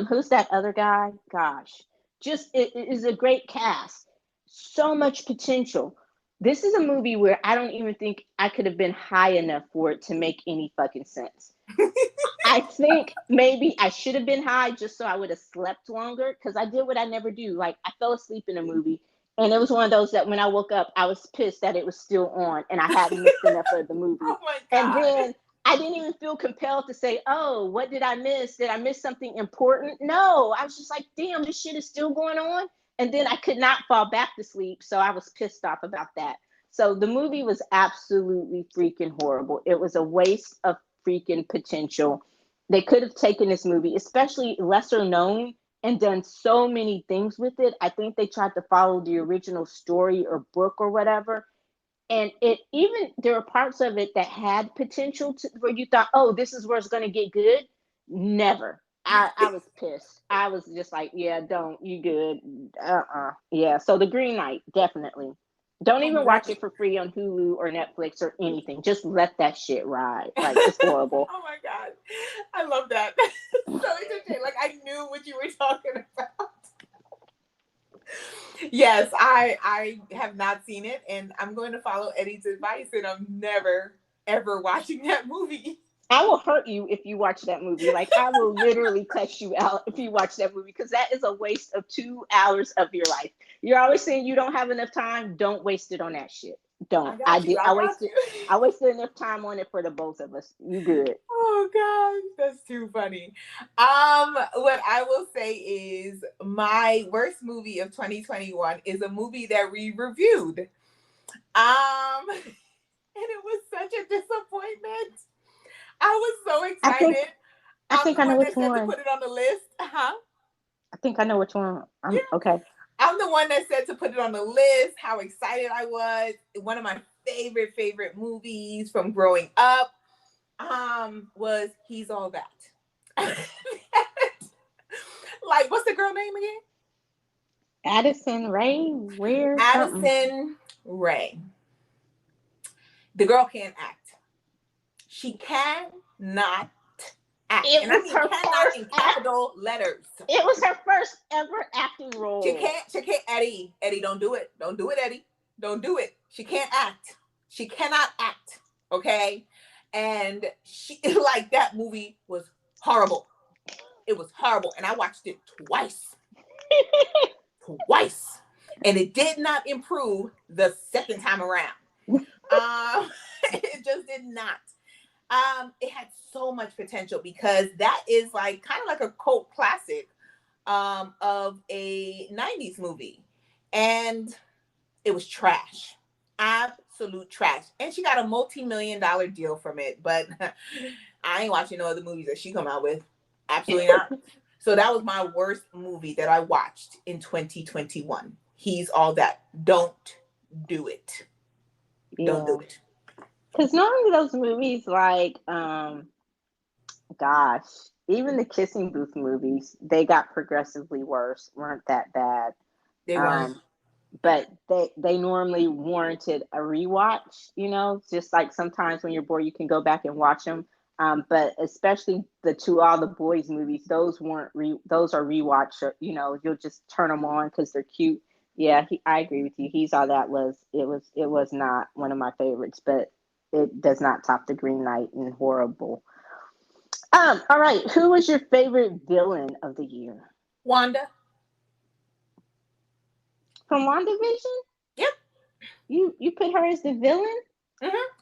Who's that other guy? Gosh, just it is a great cast. So much potential. This is a movie where I don't even think I could have been high enough for it to make any fucking sense. I think maybe I should have been high just so I would have slept longer because I did what I never do. Like I fell asleep in a movie, and it was one of those that when I woke up, I was pissed that it was still on and I hadn't missed enough of the movie. Oh my And god. then I didn't even feel compelled to say, "Oh, what did I miss? Did I miss something important?" No, I was just like, "Damn, this shit is still going on." And then I could not fall back to sleep, so I was pissed off about that. So the movie was absolutely freaking horrible. It was a waste of freaking potential. They could have taken this movie, especially lesser known, and done so many things with it. I think they tried to follow the original story or book or whatever. And it even there were parts of it that had potential where you thought, oh, this is where it's going to get good. Never. I was pissed. I was just like, yeah, don't you good. Yeah. So The Green Knight, definitely. Don't Oh even my watch god. it for free on Hulu or Netflix or anything. Just let that shit ride. Like it's horrible. Oh my god. I love that. So entertaining. Like I knew what you were talking about. Yes, I have not seen it, and I'm going to follow Eddie's advice, and I'm never ever watching that movie. I will hurt you if you watch that movie. Like I will literally cuss you out if you watch that movie because that is a waste of 2 hours of your life. You're always saying you don't have enough time. Don't waste it on that shit. Don't. I got you. I I got wasted. you. I wasted enough time on it for the both of us. You good? Oh gosh, that's too funny. What I will say is my worst movie of 2021 is a movie that we reviewed. And it was such a disappointment. I was so I think. excited. I I'm think the I know one which that said to one. put it on the list. Huh? I think I know which one. Yeah. I'm okay. I'm the one that said to put it on the list, how excited I was. One of my favorite movies from growing up was He's All That. Like, what's the girl name again? Addison Ray, where something. Addison Ray. The girl can't act. She cannot act. It And I was mean her cannot first in act. capital letters. It was her first ever acting role. She can't, Eddie, don't do it. Don't do it, Eddie. Don't do it. She can't act. She cannot act. Okay. And she, like, that movie was horrible. It was horrible. And I watched it twice. Twice. And it did not improve the second time around. It just did not. It had so much potential because that is like kind of like a cult classic of a 90s movie. And it was trash. Absolute trash. And she got a multi-million-dollar deal from it, but I ain't watching no other movies that she come out with. Absolutely not. So that was my worst movie that I watched in 2021. He's All That. Don't do it. Don't Yeah. do it. Because normally those movies like gosh, even the kissing booth movies, they got progressively worse, weren't that bad. They weren't. Um, but they normally warranted a rewatch, just like sometimes when you're bored, you can go back and watch them. But especially the two All the Boys movies, those weren't those are rewatch. You'll just turn them on because they're cute. Yeah, I agree with you. He's All That it was not one of my favorites, but it does not top the Green Knight and horrible. All right. Who was your favorite villain of the year? Wanda. From WandaVision? Yep. You put her as the villain?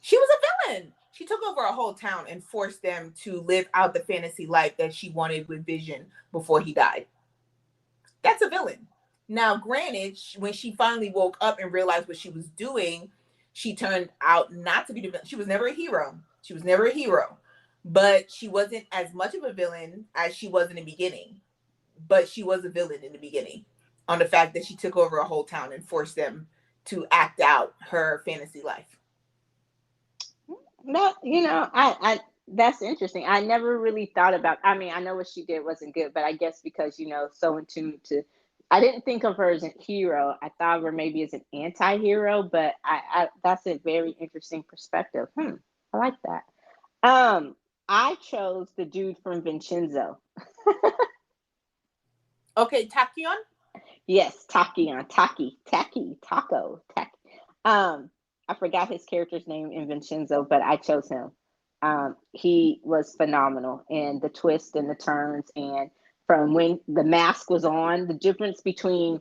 She was a villain. She took over a whole town and forced them to live out the fantasy life that she wanted with Vision before he died. That's a villain. Now, granted, when she finally woke up and realized what she was doing, she turned out not to be the villain. She was never a hero. She was never a hero. But she wasn't as much of a villain as she was in the beginning. But she was a villain in the beginning on the fact that she took over a whole town and forced them to act out her fantasy life. No, I that's interesting. I never really thought about. I mean, I know what she did wasn't good, but I guess because so in tune to, I didn't think of her as a hero. I thought of her maybe as an anti-hero, but I that's a very interesting perspective. I like that. I chose the dude from Vincenzo. Okay, Tachyon? Yes, Taco. I forgot his character's name in Vincenzo, but I chose him. He was phenomenal, and the twists and the turns, and from when the mask was on, the difference between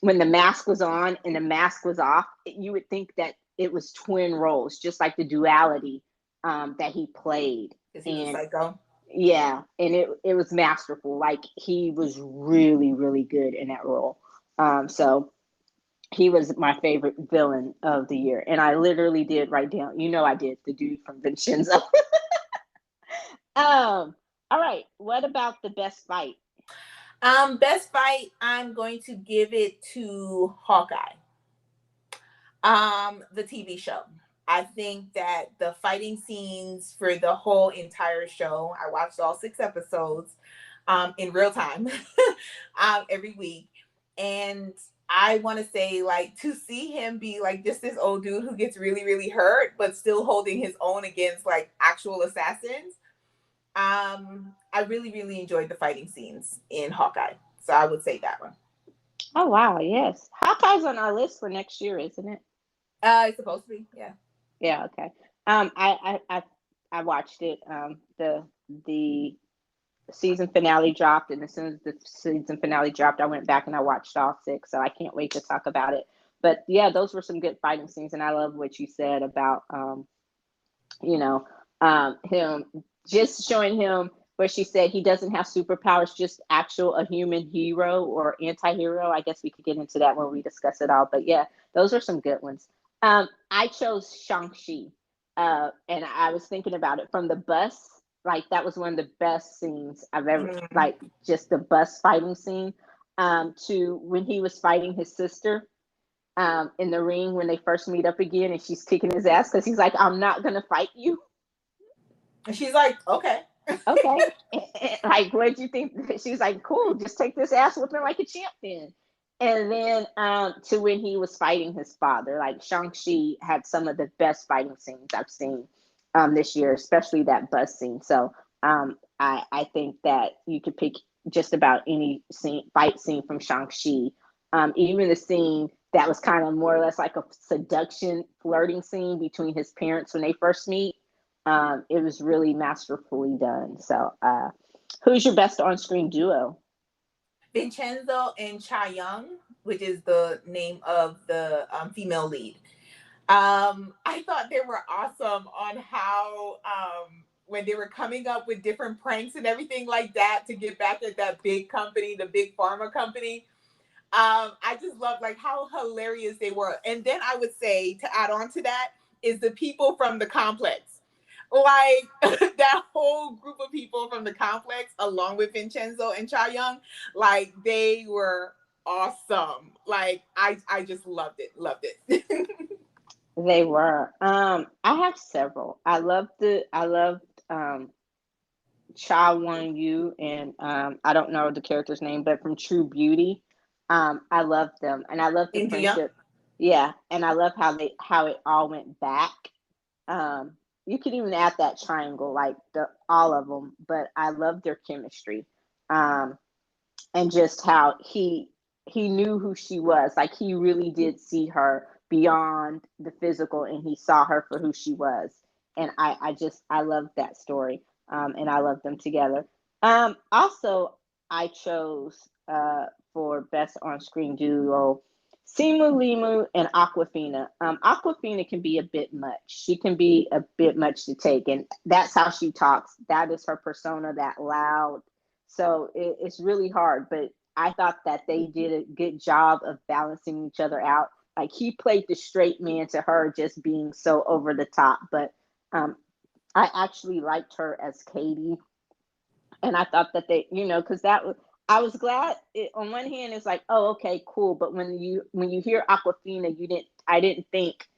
when the mask was on and the mask was off, you would think that it was twin roles, just like the duality that he played. Because he was a And psycho. yeah, and it was masterful. Like he was really, really good in that role. So he was my favorite villain of the year. And I literally did write down, I did the dude from Vincenzo. All right. What about the best fight? Best fight, I'm going to give it to Hawkeye. The TV show. I think that the fighting scenes for the whole entire show, I watched all 6 episodes in real time every week. And I want to say, like, to see him be like just this old dude who gets really, really hurt, but still holding his own against like actual assassins. I really, really enjoyed the fighting scenes in Hawkeye. So I would say that one. Oh wow, yes. Hawkeye's on our list for next year, isn't it? It's supposed to be, yeah. Yeah, okay. I watched it. The season finale dropped, and as soon as the season finale dropped, I went back and I watched all 6. So I can't wait to talk about it. But yeah, those were some good fighting scenes, and I love what you said about you know, him just showing him where she said he doesn't have superpowers, just actual a human hero or anti-hero. I guess we could get into that when we discuss it all. But yeah, those are some good ones. I chose Shang-Chi. And I was thinking about it from the bus. Like that was one of the best scenes I've ever Mm. like just the bus fighting scene. To when he was fighting his sister in the ring when they first meet up again, and she's kicking his ass because he's like, "I'm not gonna fight you." And she's like, okay. Okay, like what'd you think? She's like, "Cool, just take this ass whooping like a champ then." And then to when he was fighting his father, like Shang-Chi had some of the best fighting scenes I've seen this year, especially that bus scene. So I think that you could pick just about any fight scene from Shang-Chi, even the scene that was kind of more or less like a seduction flirting scene between his parents when they first meet. It was really masterfully done. So who's your best on-screen duo? Vincenzo and Cha Young, which is the name of the female lead. I thought they were awesome on how when they were coming up with different pranks and everything like that to get back at that big company, the big pharma company. I just love like how hilarious they were. And then I would say to add on to that is the people from the complex. Like that whole group of people from the complex, along with Vincenzo and Cha Young, like they were awesome. Like I just loved it. They were. I have several. I loved Cha Won Yu and I don't know the character's name, but from True Beauty. I love them, and I love the India. friendship. Yeah, and I love how it all went back. You could even add that triangle, like the all of them. But I love their chemistry, and just how he knew who she was. Like he really did see her beyond the physical, and he saw her for who she was. And I love that story, and I love them together. Also, I chose for best on screen duo Simu Limu and Aquafina. Aquafina can be a bit much. She can be a bit much to take, and that's how she talks. That is her persona, that loud. So it's really hard. But I thought that they did a good job of balancing each other out. Like he played the straight man to her just being so over the top. But um, I actually liked her as Katie, and I thought that they, because that was, I was glad. On one hand, it's like, oh, okay, cool. But when you hear Aquafina, I didn't think,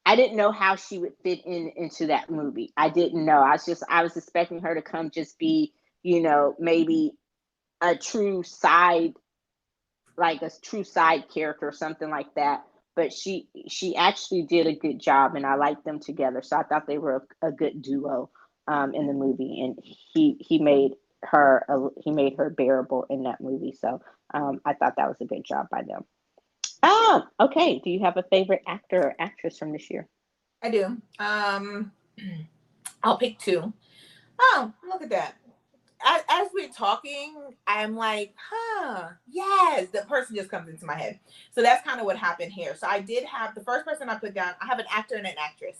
I didn't know how she would fit into that movie. I didn't know. I was expecting her to come just be, maybe a true side, like a true side character or something like that. But she actually did a good job, and I liked them together. So I thought they were a good duo in the movie, and he made her bearable in that movie. So I thought that was a good job by them. Okay. Do you have a favorite actor or actress from this year? I do. I'll pick two. Oh, look at that. As we're talking, I'm like, huh, yes, the person just comes into my head. So that's kind of what happened here. So I did have the first person I put down, I have an actor and an actress.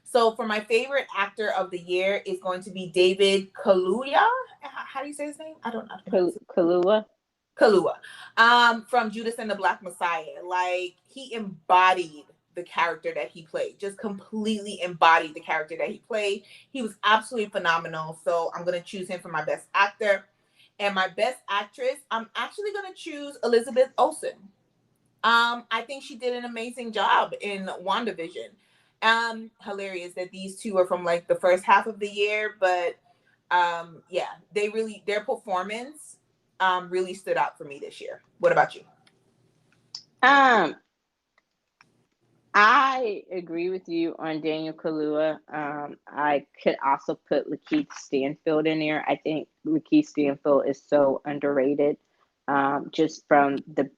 So for my favorite actor of the year is going to be David Kaluuya. How do you say his name? I don't know how to pronounce it. Kalua. Kalua, from Judas and the Black Messiah. Like he embodied the character that he played, just completely embodied the character that he played. He was absolutely phenomenal. So I'm gonna choose him for my best actor. And my best actress, I'm actually gonna choose Elizabeth Olsen. I think she did an amazing job in WandaVision. Hilarious that these two are from like the first half of the year, but yeah, their performance really stood out for me this year. What about you? Um, I agree with you on Daniel Kalua. I could also put Lakeith Stanfield in there. I think Lakeith Stanfield is so underrated, just from the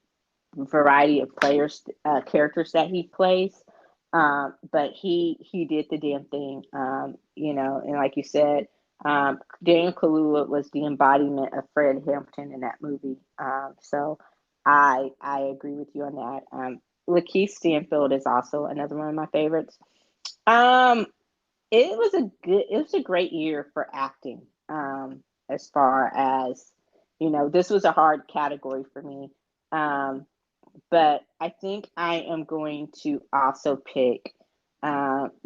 variety of characters that he plays. But he did the damn thing, and like you said, Daniel Kaluuya was the embodiment of Fred Hampton in that movie. So I agree with you on that. Lakeith Stanfield is also another one of my favorites. Um, it was a great year for acting. As far as this was a hard category for me. Um, but I think I am going to also pick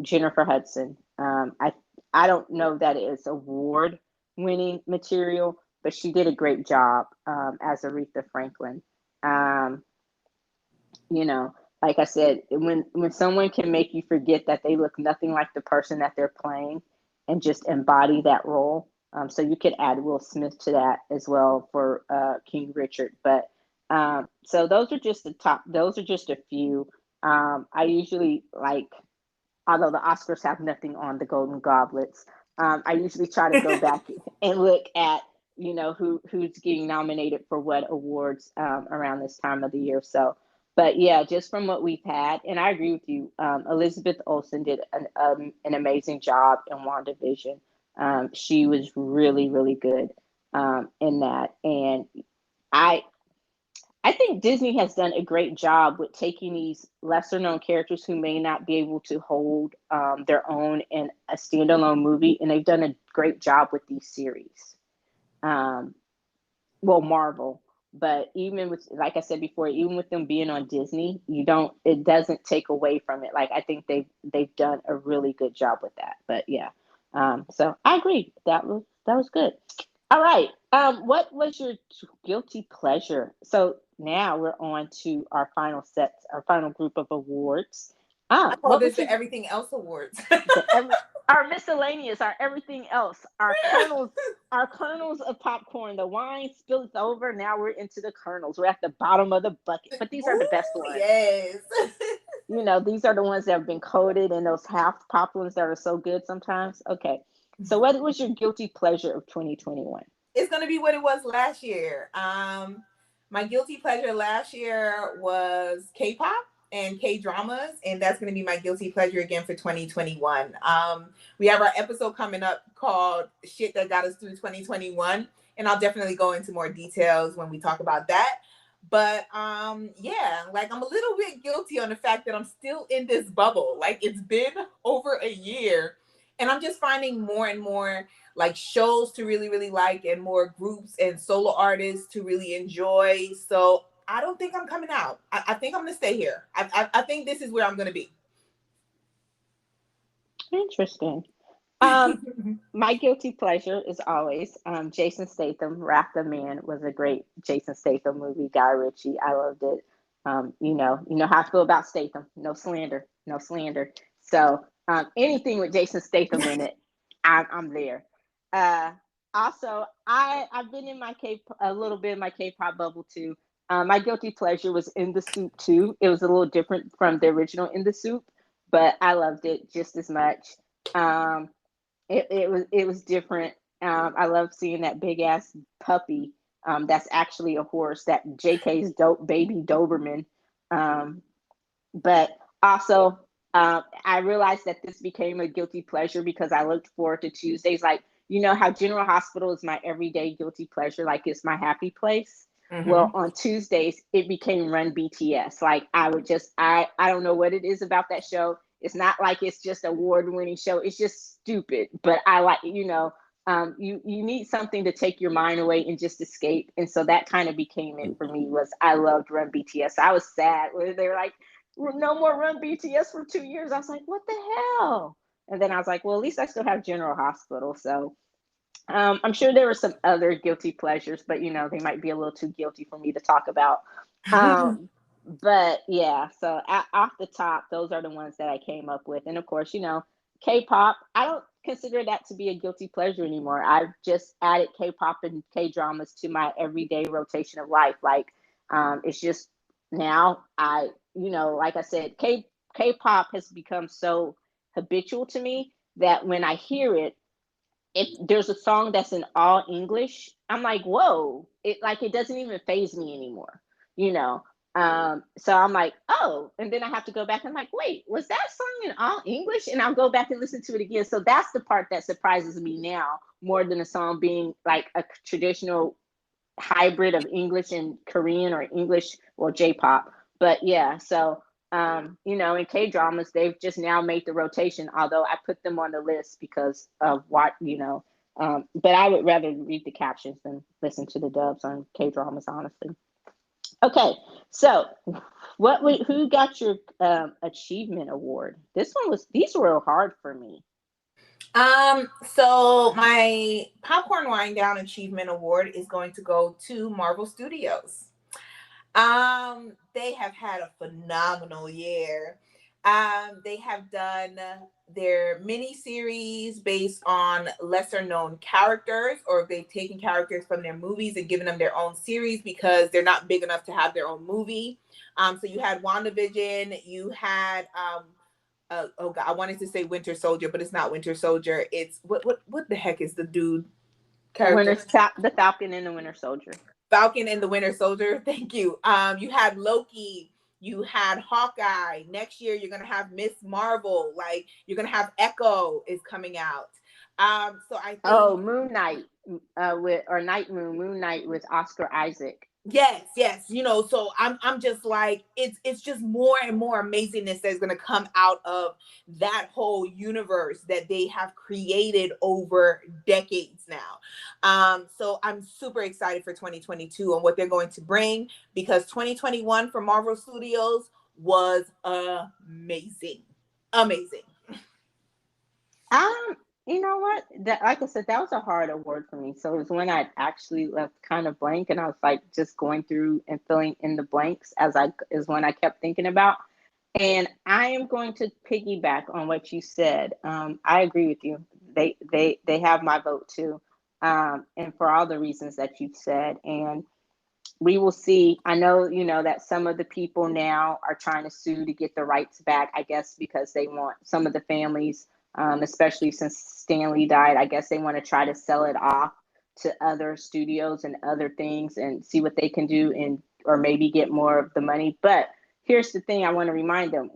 Jennifer Hudson. I don't know that it is award winning material, but she did a great job as Aretha Franklin. Um, you know, like I said, when someone can make you forget that they look nothing like the person that they're playing, and just embody that role. So you could add Will Smith to that as well for King Richard. But so those are just the top. Those are just a few. I usually like, although the Oscars have nothing on the Golden Goblets, I usually try to go back and look at who's getting nominated for what awards around this time of the year. So, but yeah, just from what we've had, and I agree with you. Elizabeth Olsen did an amazing job in WandaVision. She was really really good in that, and I I think Disney has done a great job with taking these lesser known characters who may not be able to hold their own in a standalone movie, and they've done a great job with these series. Um, well, Marvel, but even with, like I said before, even with them being on Disney, it doesn't take away from it. Like I think they've done a really good job with that. But yeah, so I agree that was good. All right. What was your guilty pleasure? So now we're on to our final sets, our final group of awards. I call What this was your the Everything Else Awards. the every our miscellaneous, our everything else, our kernels of popcorn. The wine spills over. Now we're into the kernels. We're at the bottom of the bucket. But these are the Ooh, best ones. yes. These are the ones that have been coated in those half pop ones that are so good sometimes. Okay. So what was your guilty pleasure of 2021? It's gonna be what it was last year. My guilty pleasure last year was K-pop and K-dramas, and that's gonna be my guilty pleasure again for 2021. We have our episode coming up called "Shit That Got Us Through 2021," and I'll definitely go into more details when we talk about that. But yeah, like I'm a little bit guilty on the fact that I'm still in this bubble. Like it's been over a year, and I'm just finding more and more like shows to really really like, and more groups and solo artists to really enjoy. So I don't think I'm coming out. I think I'm gonna stay here. I think this is where I'm gonna be. Interesting. Um, my guilty pleasure is always Jason Statham. Wrath of Man was a great Jason Statham movie. Guy Ritchie, I loved it. You know how I feel about Statham. No slander, no slander. So anything with Jason Statham in it, I'm there. Uh, Also, I've been in a little bit in my K-pop bubble too. My guilty pleasure was In the Soup too. It was a little different from the original In the Soup, but I loved it just as much. Um, it was different. I love seeing that big ass puppy. That's actually a horse. That JK's dope baby Doberman. Um, but also, I realized that this became a guilty pleasure because I looked forward to Tuesdays. Like how General Hospital is my everyday guilty pleasure. Like it's my happy place. Well, Mm-hmm. on Tuesdays it became Run BTS. Like I would just I don't know what it is about that show. It's not like it's just award winning show. It's just stupid. But I like you need something to take your mind away and just escape. And so that kind of became it for me. Was I loved Run BTS. I was sad when they were like, no more Run BTS for 2 years. I was like, what the hell? And then I was like, well, at least I still have General Hospital. So I'm sure there were some other guilty pleasures, but they might be a little too guilty for me to talk about. Um, but yeah, so off the top, those are the ones that I came up with. And of course, K-pop, I don't consider that to be a guilty pleasure anymore. I've just added K-pop and K-dramas to my everyday rotation of life. Like, it's just now like I said, K-pop has become so habitual to me that when I hear it, if there's a song that's in all English, I'm like, whoa! It doesn't even phase me anymore, you know. So I'm like, oh, and then I have to go back and I'm like, wait, was that song in all English? And I'll go back and listen to it again. So that's the part that surprises me now more than a song being like a traditional hybrid of English and Korean or English or J-pop. But yeah, so In K dramas, they've just now made the rotation. Although I put them on the list because of what but I would rather read the captions than listen to the dubs on K dramas, honestly. Okay, so who got your achievement award? These were hard for me. So my Popcorn Wind Down Achievement Award is going to go to Marvel Studios. They have had a phenomenal year. They have done their mini series based on lesser known characters, or they've taken characters from their movies and given them their own series because they're not big enough to have their own movie. So you had WandaVision, you had oh god, I wanted to say Winter Soldier, but it's not Winter Soldier. It's what the heck is the dude character? The Falcon and the Winter Soldier. Falcon and the Winter Soldier. Thank you. You had Loki. You had Hawkeye. Next year, you're gonna have Miss Marvel. Like you're gonna have Echo is coming out. So I think Moon Knight Moon Knight with Oscar Isaac. yes. So I'm just like it's just more and more amazingness that's gonna come out of that whole universe that they have created over decades now. So I'm super excited for 2022 and what they're going to bring, because 2021 for Marvel Studios was amazing. Amazing. You know what? That, like I said, that was a hard award for me. So it was when I actually left kind of blank, and I was like just going through and filling in the blanks is when I kept thinking about. And I am going to piggyback on what you said. I agree with you. They have my vote too, and for all the reasons that you've said. And we will see. I know, that some of the people now are trying to sue to get the rights back, I guess, because they want some of the families, especially since Stanley died, I guess they want to try to sell it off to other studios and other things and see what they can do or maybe get more of the money. But here's the thing I want to remind them.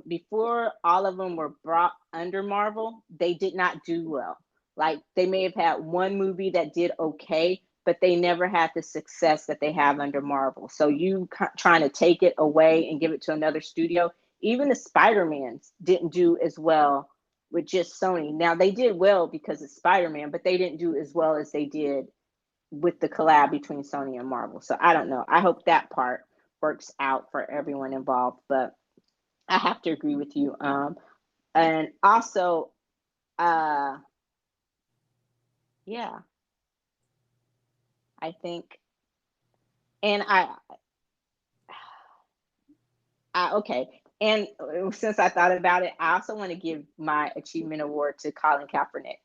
Before all of them were brought under Marvel, they did not do well. Like they may have had one movie that did okay, but they never had the success that they have under Marvel. So you trying to take it away and give it to another studio. Even the Spider-Mans didn't do as well with just Sony. Now they did well because it's Spider-Man, but they didn't do as well as they did with the collab between Sony and Marvel. So I don't know. I hope that part works out for everyone involved, but I have to agree with you. And also, yeah, I think, and okay. And since I thought about it, I also want to give my achievement award to Colin Kaepernick.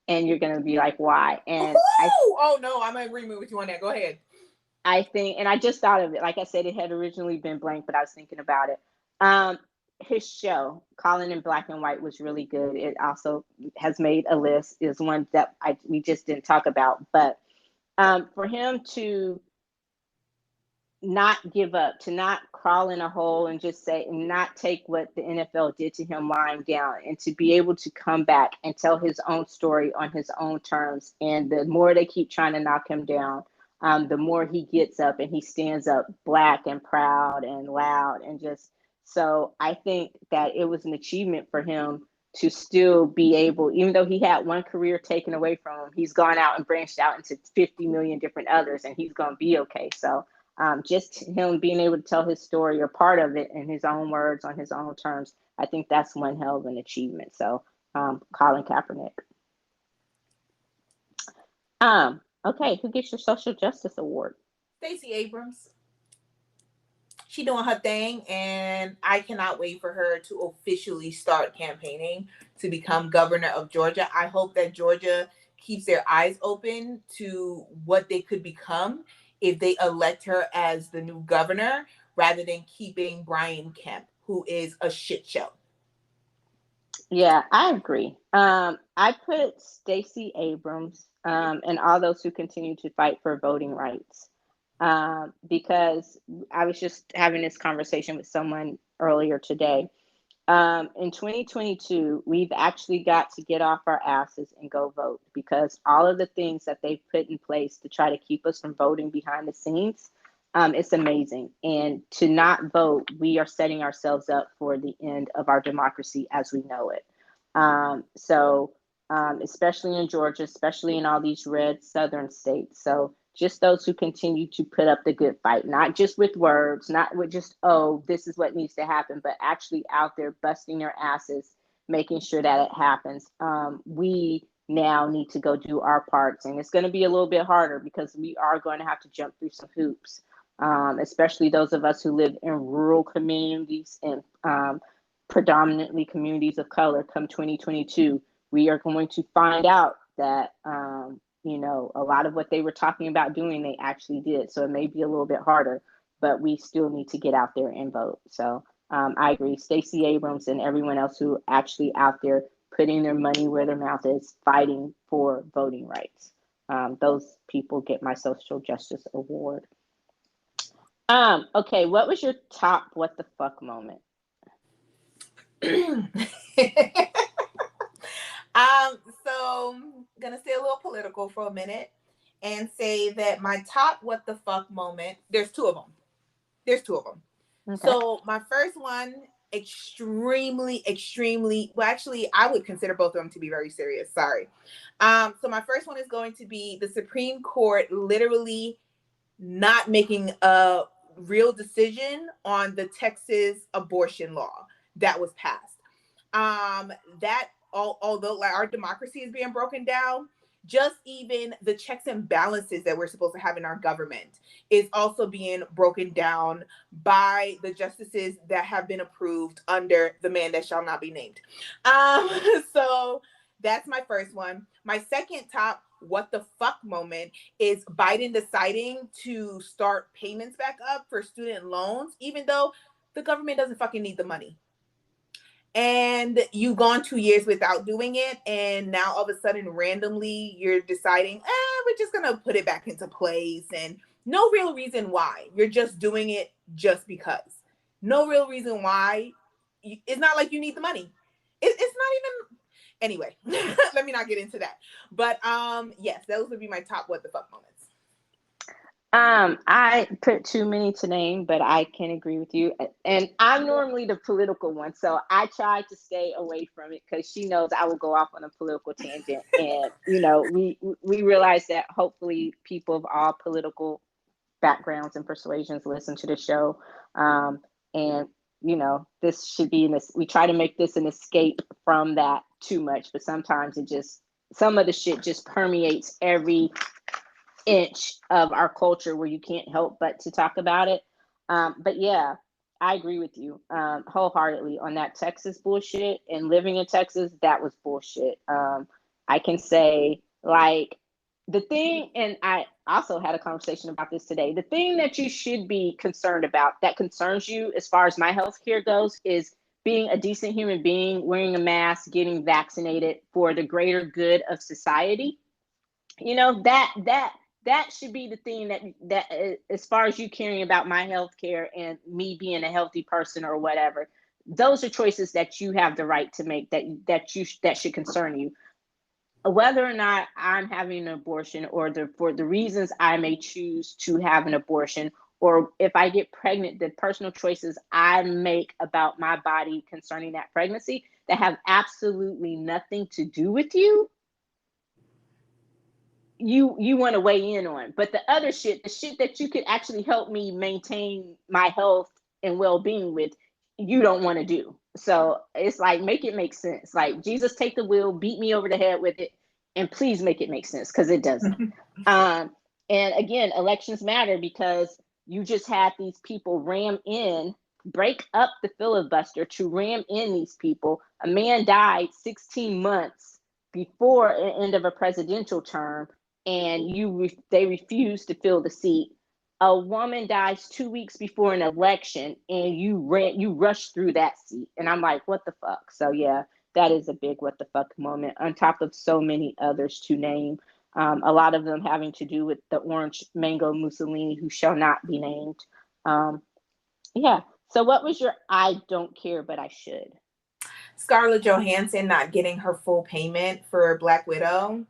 And you're going to be like, why? And oh no, I'm in agreement with you on that. Go ahead. I think, and I just thought of it. Like I said, it had originally been blank, but I was thinking about it. His show, Colin in Black and White, was really good. It also has made a list. Is one that we just didn't talk about, but for him to not give up, to not crawl in a hole and just say, and not take what the NFL did to him lying down, and to be able to come back and tell his own story on his own terms. And the more they keep trying to knock him down, the more he gets up and he stands up black and proud and loud and just. So I think that it was an achievement for him to still be able, even though he had one career taken away from him, he's gone out and branched out into 50 million different others, and he's going to be okay. So just him being able to tell his story or part of it in his own words on his own terms, I think that's one hell of an achievement. So, Colin Kaepernick. Okay, who gets your social justice award? Stacey Abrams. She doing her thing, and I cannot wait for her to officially start campaigning to become governor of Georgia. I hope that Georgia keeps their eyes open to what they could become if they elect her as the new governor, rather than keeping Brian Kemp, who is a shit show. Yeah, I agree. I put Stacey Abrams and all those who continue to fight for voting rights, because I was just having this conversation with someone earlier today. In 2022, we've actually got to get off our asses and go vote, because all of the things that they've put in place to try to keep us from voting behind the scenes, It's amazing. And to not vote, we are setting ourselves up for the end of our democracy as we know it. Especially in Georgia, especially in all these red southern states. So just those who continue to put up the good fight, not just with words, not with just, oh, this is what needs to happen, but actually out there busting their asses, making sure that it happens. We now need to go do our parts. And it's going to be a little bit harder because we are going to have to jump through some hoops, especially those of us who live in rural communities and predominantly communities of color come 2022. We are going to find out that, a lot of what they were talking about doing, they actually did. So it may be a little bit harder, but we still need to get out there and vote. So I agree. Stacey Abrams and everyone else who actually out there putting their money where their mouth is, fighting for voting rights. Those people get my social justice award. Okay, what was your top what the fuck moment? So I'm gonna stay a little political for a minute and say that my top what the fuck moment, there's two of them. Okay. So my first one, extremely, well, actually, I would consider both of them to be very serious. Sorry. So my first one is going to be the Supreme Court literally not making a real decision on the Texas abortion law that was passed. That although like our democracy is being broken down, just even the checks and balances that we're supposed to have in our government is also being broken down by the justices that have been approved under the man that shall not be named. So that's my first one. My second top what the fuck moment is Biden deciding to start payments back up for student loans, even though the government doesn't fucking need the money. And you've gone 2 years without doing it, and now all of a sudden randomly you're deciding, we're just gonna put it back into place, and no real reason why. You're just doing it just because. No real reason why. It's not like you need the money. It's not even. Anyway, let me not get into that. But yes, those would be my top what the fuck moments. I put too many to name, but I can agree with you. And I'm normally the political one, so I try to stay away from it because she knows I will go off on a political tangent. And we realize that hopefully people of all political backgrounds and persuasions listen to the show. And this should be we try to make this an escape from that too much, but sometimes some of the shit just permeates every inch of our culture where you can't help but to talk about it. But yeah, I agree with you wholeheartedly on that Texas bullshit. And living in Texas, that was bullshit. I can say, like, the thing, and I also had a conversation about this today, the thing that you should be concerned about that concerns you as far as my health care goes is being a decent human being, wearing a mask, getting vaccinated for the greater good of society. That should be the thing that as far as you caring about my health care and me being a healthy person or whatever, those are choices that you have the right to make, that should concern you. Whether or not I'm having an abortion, or for the reasons I may choose to have an abortion, or if I get pregnant, the personal choices I make about my body concerning that pregnancy that have absolutely nothing to do with you, you want to weigh in on. But the other shit, the shit that you could actually help me maintain my health and well-being with, you don't want to do. So it's like, make it make sense. Like, Jesus, take the wheel, beat me over the head with it, and please make it make sense, because it doesn't. And again, elections matter because you just had these people break up the filibuster to ram in these people. A man died 16 months before the end of a presidential term, and they refuse to fill the seat. A woman dies 2 weeks before an election, and you rush through that seat. And I'm like, what the fuck? So yeah, that is a big what the fuck moment, on top of so many others to name. A lot of them having to do with the orange mango Mussolini who shall not be named. Yeah. So what was your I don't care, but I should? Scarlett Johansson not getting her full payment for Black Widow.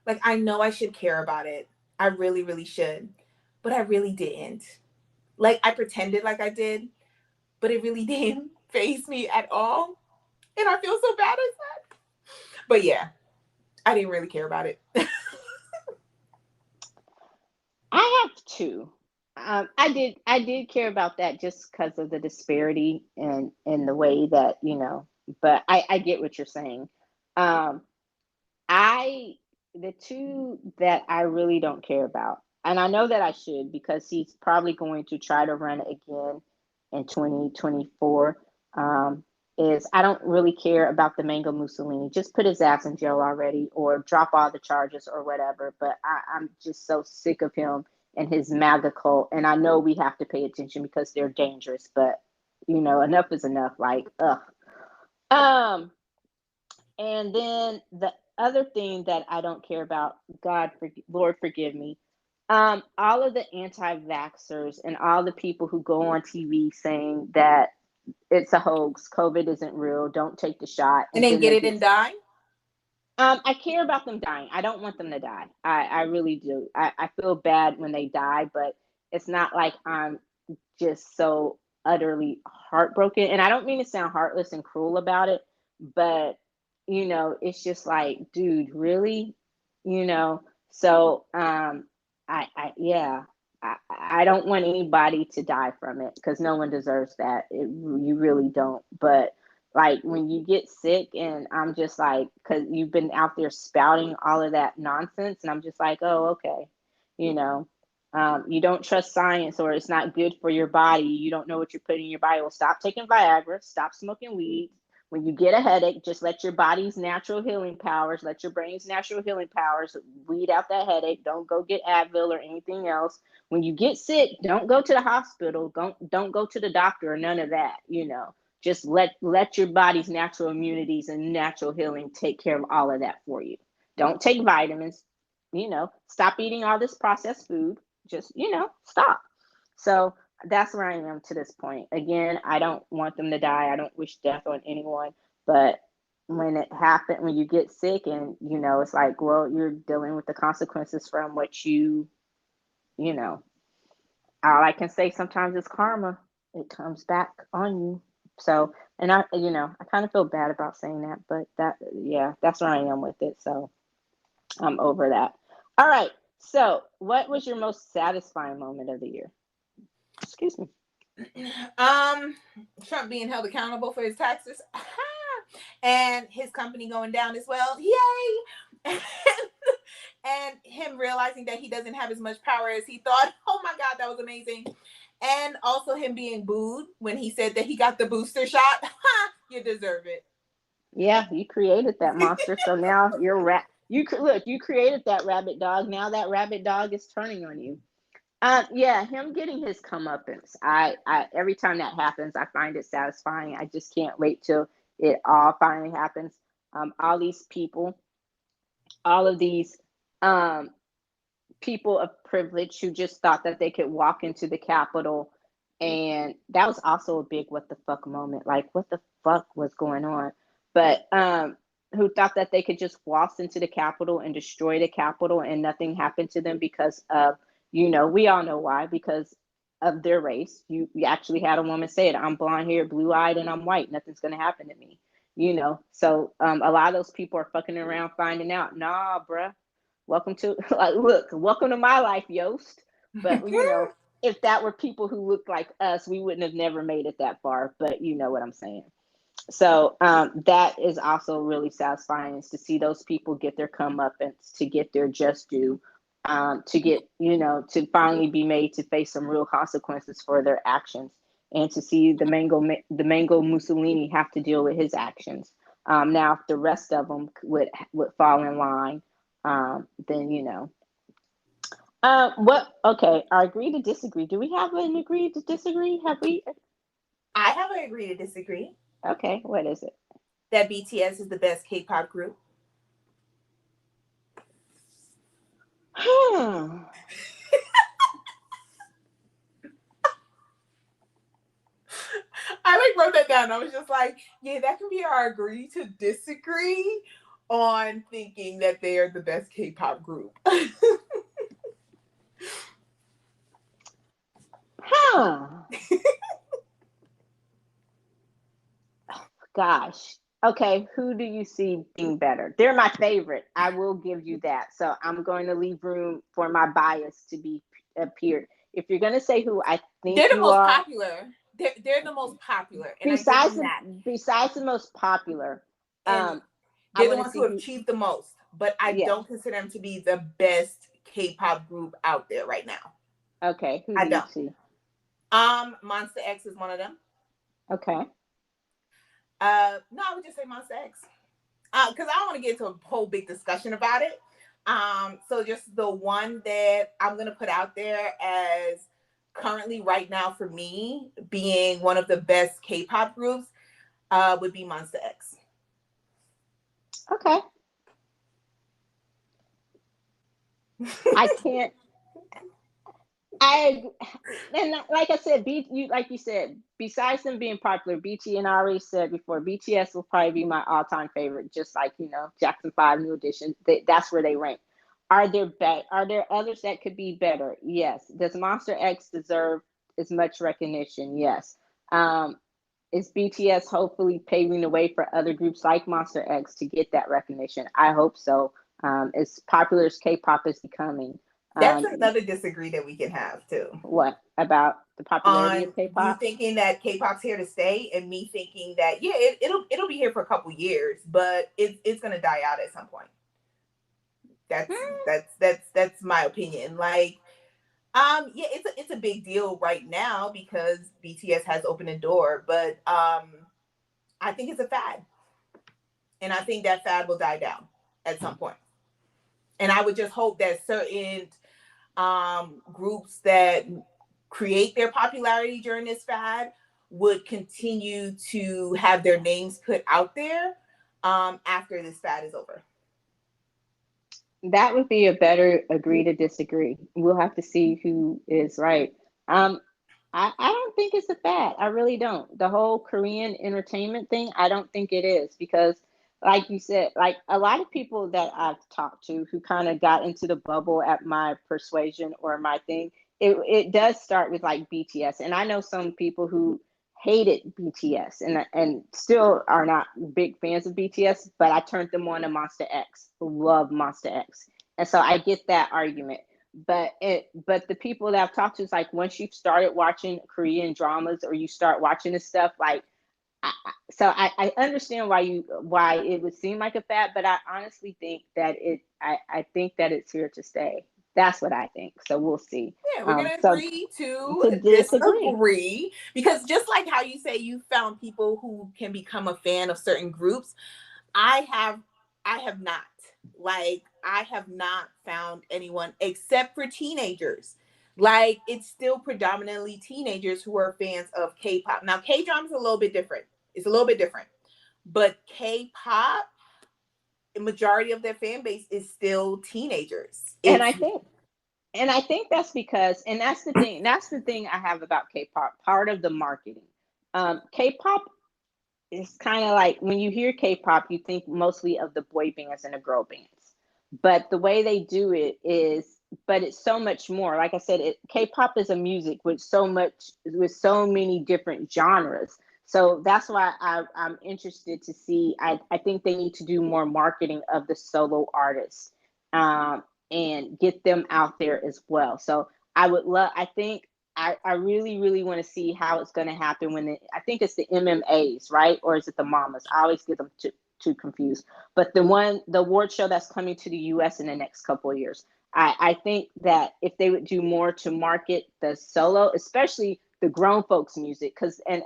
Like, I know I should care about it. I really, really should. But I really didn't. Like, I pretended like I did, but it really didn't faze me at all. And I feel so bad as that. But yeah, I didn't really care about it. I have two. I did care about that just because of the disparity and the way that, but I get what you're saying. Um, I the two that I really don't care about, and I know that I should because he's probably going to try to run again in 2024. Um, is I don't really care about the Mango Mussolini. Just put his ass in jail already, or drop all the charges or whatever. But I'm just so sick of him and his MAGA cult. And I know we have to pay attention because they're dangerous. But enough is enough. Like, ugh. Um, and then the other thing that I don't care about, Lord forgive me, all of the anti-vaxxers and all the people who go on TV saying that it's a hoax, COVID isn't real, don't take the shot, And and then then get they it get. and die. I care about them dying. I don't want them to die. I really do. I feel bad when they die, but it's not like I'm just so utterly heartbroken. And I don't mean to sound heartless and cruel about it, but it's just like, dude, really? You know, so I yeah. I don't want anybody to die from it because no one deserves that. You really don't. But like when you get sick, and I'm just like, because you've been out there spouting all of that nonsense, and I'm just like, oh, okay, you know, you don't trust science, or it's not good for your body. You don't know what you're putting in your body. Well, stop taking Viagra, stop smoking weed. When you get a headache, just let your body's natural healing powers, let your brain's natural healing powers weed out that headache. Don't go get Advil or anything else. When you get sick, don't go to the hospital. Don't go to the doctor or none of that. Just let your body's natural immunities and natural healing take care of all of that for you. Don't take vitamins. Stop eating all this processed food. Just stop. So that's where I am to this point. Again, I don't want them to die. I don't wish death on anyone. But when it happened, when you get sick, and it's like, well, you're dealing with the consequences from what you know all I can say sometimes is karma. It comes back on you. So, and I kind of feel bad about saying that, but yeah, that's where I am with it. So I'm over that. All right. So, what was your most satisfying moment of the year? Excuse me. Um, Trump being held accountable for his taxes, and his company going down as well. Yay! And him realizing that he doesn't have as much power as he thought. Oh my God, that was amazing. And also him being booed when he said that he got the booster shot. You deserve it. Yeah, you created that monster, so now you're look. You created that rabbit dog. Now that rabbit dog is turning on you. Yeah, him getting his comeuppance. I every time that happens, I find it satisfying. I just can't wait till it all finally happens. All these people, all of these um, people of privilege who just thought that they could walk into the Capitol, and that was also a big what the fuck moment. Like, what the fuck was going on? But who thought that they could just waltz into the Capitol and destroy the Capitol and nothing happened to them because of, we all know why, because of their race. You actually had a woman say it: I'm blonde hair, blue eyed, and I'm white. Nothing's gonna happen to me. So a lot of those people are fucking around finding out, nah, bruh, welcome to like, look, welcome to my life, Yost. But if that were people who looked like us, we wouldn't have never made it that far. But you know what I'm saying. So that is also really satisfying, is to see those people get their comeuppance, to get their just due, to get, to finally be made to face some real consequences for their actions, and to see the Mango Mussolini have to deal with his actions. Now, if the rest of them would fall in line, then what? Okay, I agree to disagree. Do we have an agree to disagree? Have we? I have an agree to disagree. Okay, what is it? That BTS is the best K-pop group. Hmm. I wrote that down. I was just like, yeah, that can be our agree to disagree on thinking that they are the best K-pop group. Oh, gosh. Okay, who do you see being better? They're my favorite. I will give you that. So I'm going to leave room for my bias to be appeared. If you're going to say who I think They're the you most are, popular. They're the most popular, and I give besides them the that. besides the most popular, And I they're the want to ones see who have who. achieved the most. But I Yeah. don't consider them to be the best K-pop group out there right now. Okay. Who I do you don't. see? Monster X is one of them. Okay. No, I would just say Monster X. Because I don't want to get into a whole big discussion about it. So just the one that I'm gonna put out there as currently right now for me being one of the best K-pop groups would be Monster X. Okay. I can't. I and like I said, like you said, besides them being popular, BT and I already said before, BTS will probably be my all-time favorite. Just like Jackson 5 New Edition, that's where they rank. Are there others that could be better? Yes. Does Monster X deserve as much recognition? Yes. Um, is BTS hopefully paving the way for other groups like Monster X to get that recognition? I hope so. As popular as K-pop is becoming. That's Um, another disagree that we can have too. what about the popularity On of you K-pop? thinking that K-pop's here to stay, and me thinking that yeah, it'll be here for a couple years, but it's gonna die out at some point. That's Hmm. that's my opinion. Like, yeah, it's a big deal right now because BTS has opened a door, but I think it's a fad, and I think that fad will die down at some point. And I would just hope that certain groups that create their popularity during this fad would continue to have their names put out there after this fad is over. That would be a better agree to disagree. We'll have to see who is right. Um, I don't think it's a fad. I really don't. The whole Korean entertainment thing, I don't think it is because, like you said, like a lot of people that I've talked to who kind of got into the bubble at my persuasion or my thing, it does start with like BTS, and I know some people who hated BTS and still are not big fans of BTS, but I turned them on to Monster X, love Monster X, and so I get that argument. But the people that I've talked to is like once you've started watching Korean dramas or you start watching this stuff, like I understand why it would seem like a fad, but I honestly think that I think that it's here to stay. That's what I think. So we'll see. Yeah, we're gonna So agree to to disagree. disagree because just like how you say you found people who can become a fan of certain groups, I have I have not. Like I have not found anyone except for teenagers. Like it's still predominantly teenagers who are fans of K-pop. Now K-drama is a little bit different. It's a little bit different. But K-pop, the majority of their fan base is still teenagers. And It's I think that's because, and that's the thing I have about K-pop, part of the marketing. K-pop is kind of like when you hear K-pop, you think mostly of the boy bands and the girl bands. But the way they do it is, but it's so much more. Like I said, K-pop is a music with so many different genres. So that's why I'm interested to see. I think they need to do more marketing of the solo artists, and get them out there as well. So I would love. I think I really, really want to see how it's going to happen I think it's the MMAs, right? Or is it the Mamas? I always get them too confused. But the award show that's coming to the US in the next couple of years, I think that if they would do more to market the solo, especially the grown folks music, because and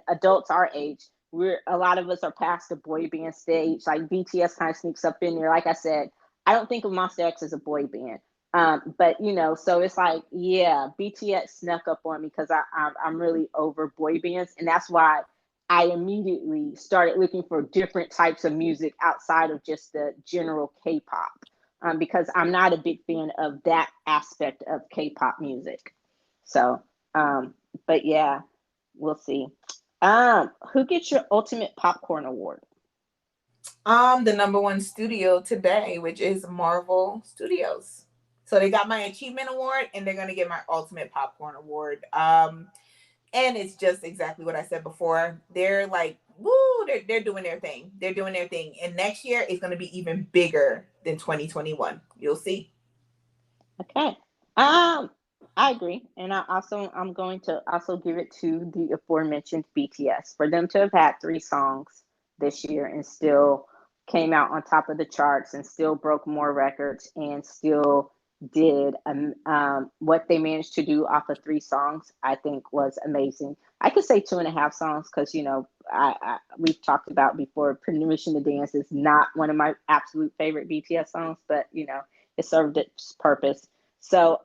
adults our age, a lot of us are past the boy band stage. Like BTS kind of sneaks up in there. Like I said, I don't think of Monster X as a boy band. But so it's like, yeah, BTS snuck up on me because I'm really over boy bands, and that's why I immediately started looking for different types of music outside of just the general K-pop, because I'm not a big fan of that aspect of K-pop music. So, but yeah, we'll see. Who gets your ultimate popcorn award? the number one studio today, which is Marvel Studios. So they got my achievement award, and they're gonna get my ultimate popcorn award. And it's just exactly what I said before. They're like, woo, they're doing their thing. They're doing their thing. And next year is going to be even bigger than 2021. You'll see. Okay. I agree, and I'm going to also give it to the aforementioned BTS for them to have had 3 songs this year and still came out on top of the charts and still broke more records and still did what they managed to do off of 3 songs. I think was amazing. I could say 2.5 songs because we've talked about before. Permission to Dance is not one of my absolute favorite BTS songs, but it served its purpose. So,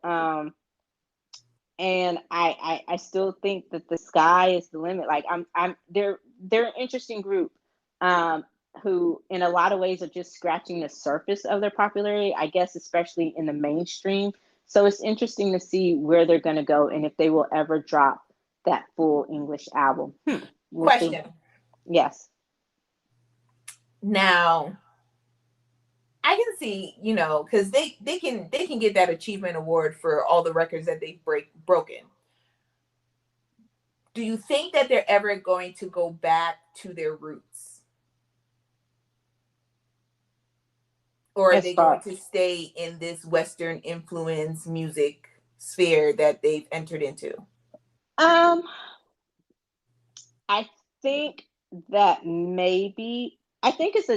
and I still think that the sky is the limit. Like they're an interesting group, who in a lot of ways are just scratching the surface of their popularity, I guess, especially in the mainstream. So it's interesting to see where they're going to go and if they will ever drop that full English album. We'll see. Question. Yes. Now, I can see, because they can get that achievement award for all the records that they've broken. Do you think that they're ever going to go back to their roots? Or are As they going far to stay in this Western influence music sphere that they've entered into? um I think that maybe I think it's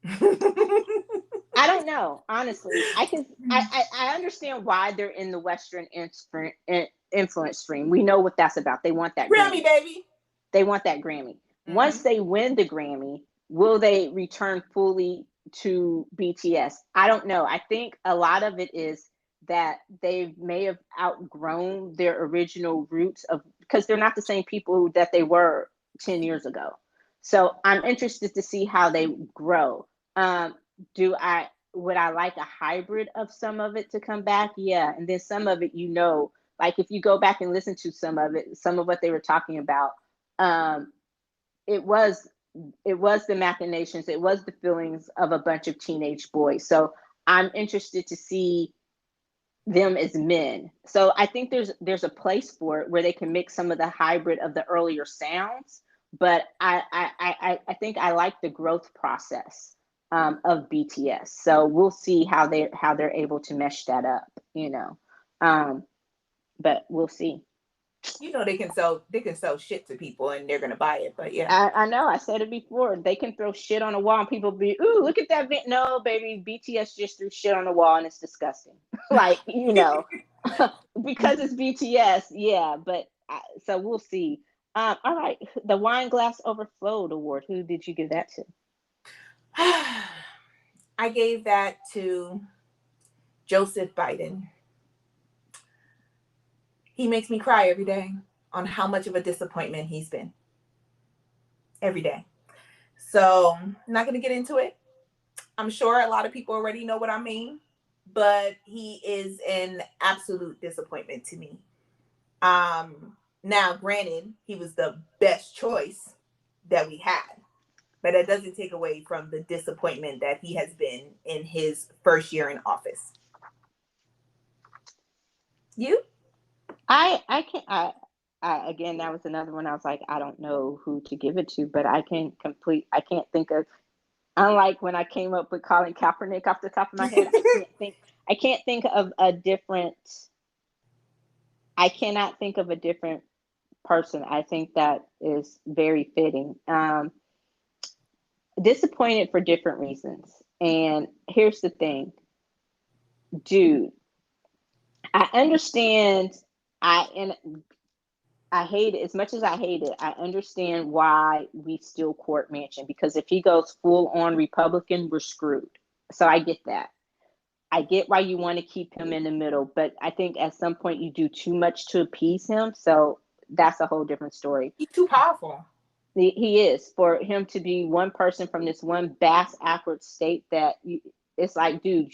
I don't know, honestly. I understand why they're in the Western influence stream. We know what that's about. They want that Grammy, Grammy. baby. They want that Grammy. Once Mm-hmm. they win the Grammy, will they return fully to BTS? I don't know. I think a lot of it is that they may have outgrown their original roots of because they're not the same people that they were 10 years ago. So I'm interested to see how they grow. Um, do I would I like a hybrid of some of it to come back? Yeah. And then some of it, like if you go back and listen to some of it, some of what they were talking about, um, it was it was the machinations, it was the feelings of a bunch of teenage boys. So I'm interested to see them as men. So I think there's a place for it where they can mix some of the hybrid of the earlier sounds, but I think I like the growth process of BTS. So we'll see how they're able to mesh that up, um, but we'll see. They can sell shit to people and they're gonna buy it. But yeah. I know I said it before. They can throw shit on a wall and people be, ooh, look at that. No, baby, BTS just threw shit on the wall and it's disgusting. Like, because it's BTS, yeah. But so we'll see. All right, the Wine Glass Overflowed Award. Who did you give that to? I gave that to Joseph Biden. He makes me cry every day on how much of a disappointment he's been. Every day. So I'm not going to get into it. I'm sure a lot of people already know what I mean, but he is an absolute disappointment to me. Now, granted, he was the best choice that we had, but that doesn't take away from the disappointment that he has been in his first year in office. You? I can again, that was another one. I was like, I don't know who to give it to, but I can't think of. Unlike when I came up with Colin Kaepernick off the top of my head, I can't think of a different. I cannot think of a different person. I think that is very fitting. Disappointed for different reasons, and here's the thing, dude. I understand. And I hate it as much as I hate it. I understand why we still court Manchin because if he goes full on Republican, we're screwed. So I get that. I get why you want to keep him in the middle, but I think at some point you do too much to appease him. So that's a whole different story. He's too powerful. He is for him to be one person from this one bass awkward state that it's like, dude,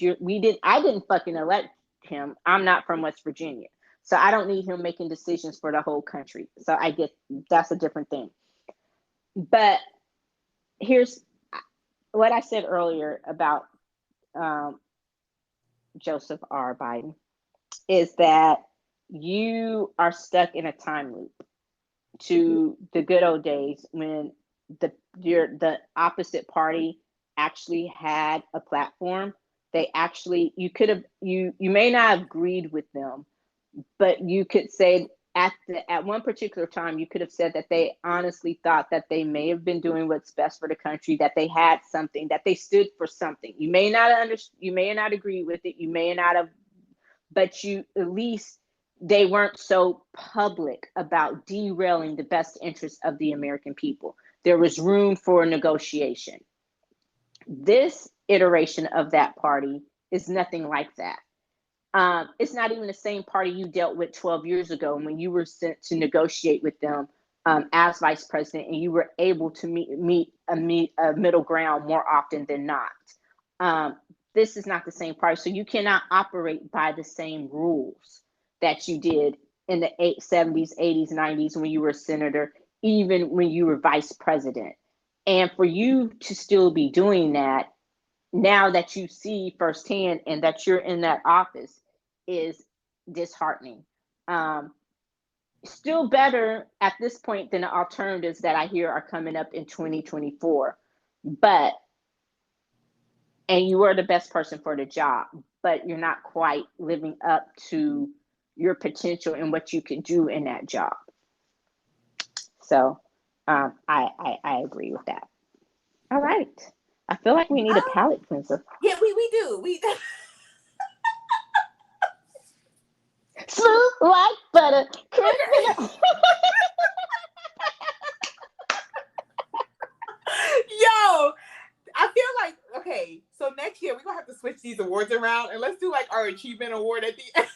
I didn't fucking elect him. I'm not from West Virginia. So I don't need him making decisions for the whole country. So I get that's a different thing. But here's what I said earlier about um, Joseph R. Biden, is that you are stuck in a time loop to the good old days when the opposite party actually had a platform. They actually, you could have, you may not have agreed with them, but you could say at one particular time you could have said that they honestly thought that they may have been doing what's best for the country, that they had something, that they stood for something. You may not you may not agree with it, you may not have, but you at least, they weren't so public about derailing the best interests of the American people. There was room for negotiation. This iteration of that party is nothing like that. It's not even the same party you dealt with 12 years ago when you were sent to negotiate with them as vice president, and you were able to meet a middle ground more often than not. Um, this is not the same party, so you cannot operate by the same rules that you did in the 70s, 80s, 90s when you were a senator, even when you were vice president. And for you to still be doing that now that you see firsthand and that you're in that office is disheartening. Um, Still better at this point than the alternatives that I hear are coming up in 2024. But, and you are the best person for the job, but you're not quite living up to your potential and what you could do in that job. So I agree with that. All right. I feel like we need a palate cleanser. Yeah, we do. We Smooth like butter, criminal. Yo, I feel like, okay, so next year we're gonna have to switch these awards around and let's do like our achievement award at the end. I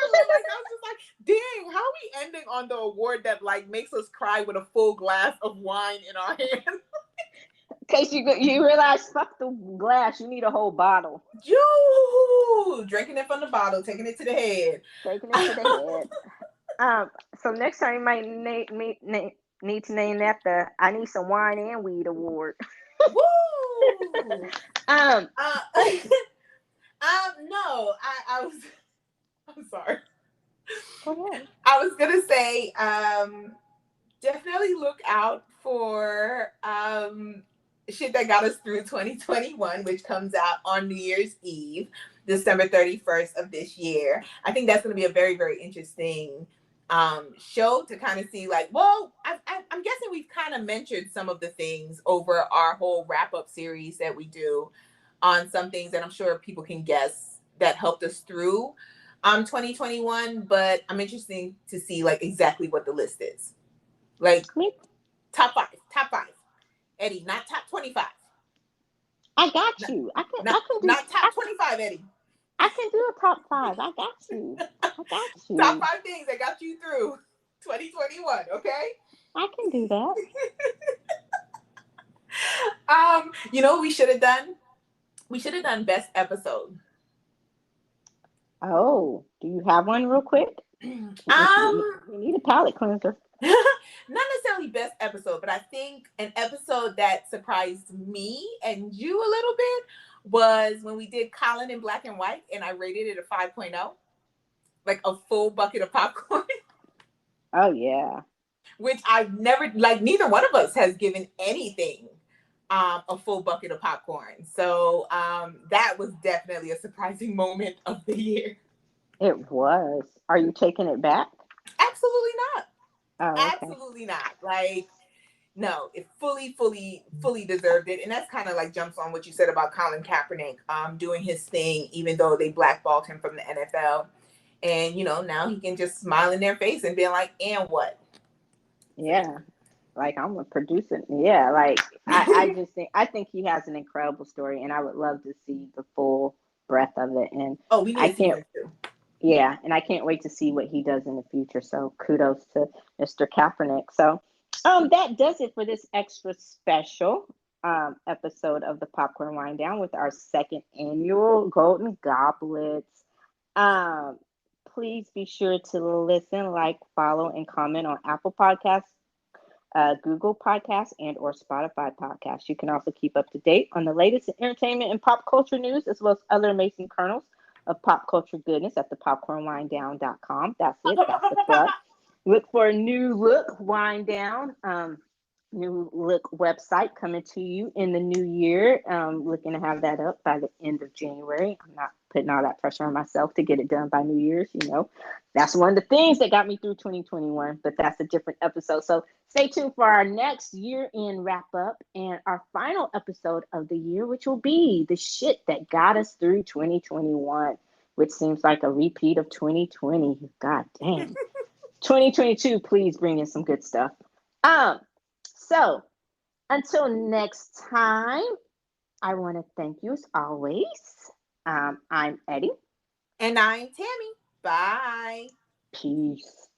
was just like, dang, how are we ending on the award that like makes us cry with a full glass of wine in our hand? In case you realize, fuck the glass, you need a whole bottle. You drinking it from the bottle, taking it to the head. Taking it to the head. So next time you might need to name that the "I Need Some Wine and Weed" award. Woo! um, No, I was. I'm sorry. Go ahead. I was gonna say, definitely look out for shit that got us through 2021, which comes out on New Year's Eve, December 31st of this year. I think that's going to be a very, very interesting show to kind of see, like, well, I'm guessing we've kind of mentioned some of the things over our whole wrap-up series that we do on some things that I'm sure people can guess that helped us through 2021, but I'm interested to see like exactly what the list is. Like top five. Eddie, not top 25. I got you. I can do not top 25, Eddie. I can do a top five. I got you. Top 5 things that got you through 2021, okay? I can do that. You know what we should have done? We should have done best episode. Oh, do you have one real quick? We need a palate cleanser. Not necessarily best episode, but I think an episode that surprised me and you a little bit was when we did Colin in black and white, and I rated it a 5.0, like a full bucket of popcorn. Oh yeah. Which I've never, like, neither one of us has given anything a full bucket of popcorn. So that was definitely a surprising moment of the year. It was. Are you taking it back? Absolutely not. Oh, okay. Absolutely not. Like, no, it fully deserved it. And that's kind of like jumps on what you said about Colin Kaepernick doing his thing, even though they blackballed him from the NFL. And, you know, now he can just smile in their face and be like, and what? Yeah. Like, I'm a producer. Yeah, like I just think he has an incredible story, and I would love to see the full breadth of it. And we need to see it too. Yeah, and I can't wait to see what he does in the future. So kudos to Mr. Kaepernick. So that does it for this extra special episode of the Popcorn Wind Down with our second annual Golden Goblets. Please be sure to listen, like, follow, and comment on Apple Podcasts, Google Podcasts and or Spotify Podcasts. You can also keep up to date on the latest in entertainment and pop culture news, as well as other amazing kernels of pop culture goodness at thepopcornwinedown.com. That's it. That's the plug. Look for a new look wind down. New look website coming to you in the new year. Looking to have that up by the end of January. I'm not putting all that pressure on myself to get it done by New Year's. That's one of the things that got me through 2021, but that's a different episode. So stay tuned for our next year end wrap up and our final episode of the year, which will be the shit that got us through 2021, which seems like a repeat of 2020. God dang. 2022, please bring in some good stuff. So until next time, I want to thank you as always. I'm Eddie. And I'm Tammy. Bye. Peace.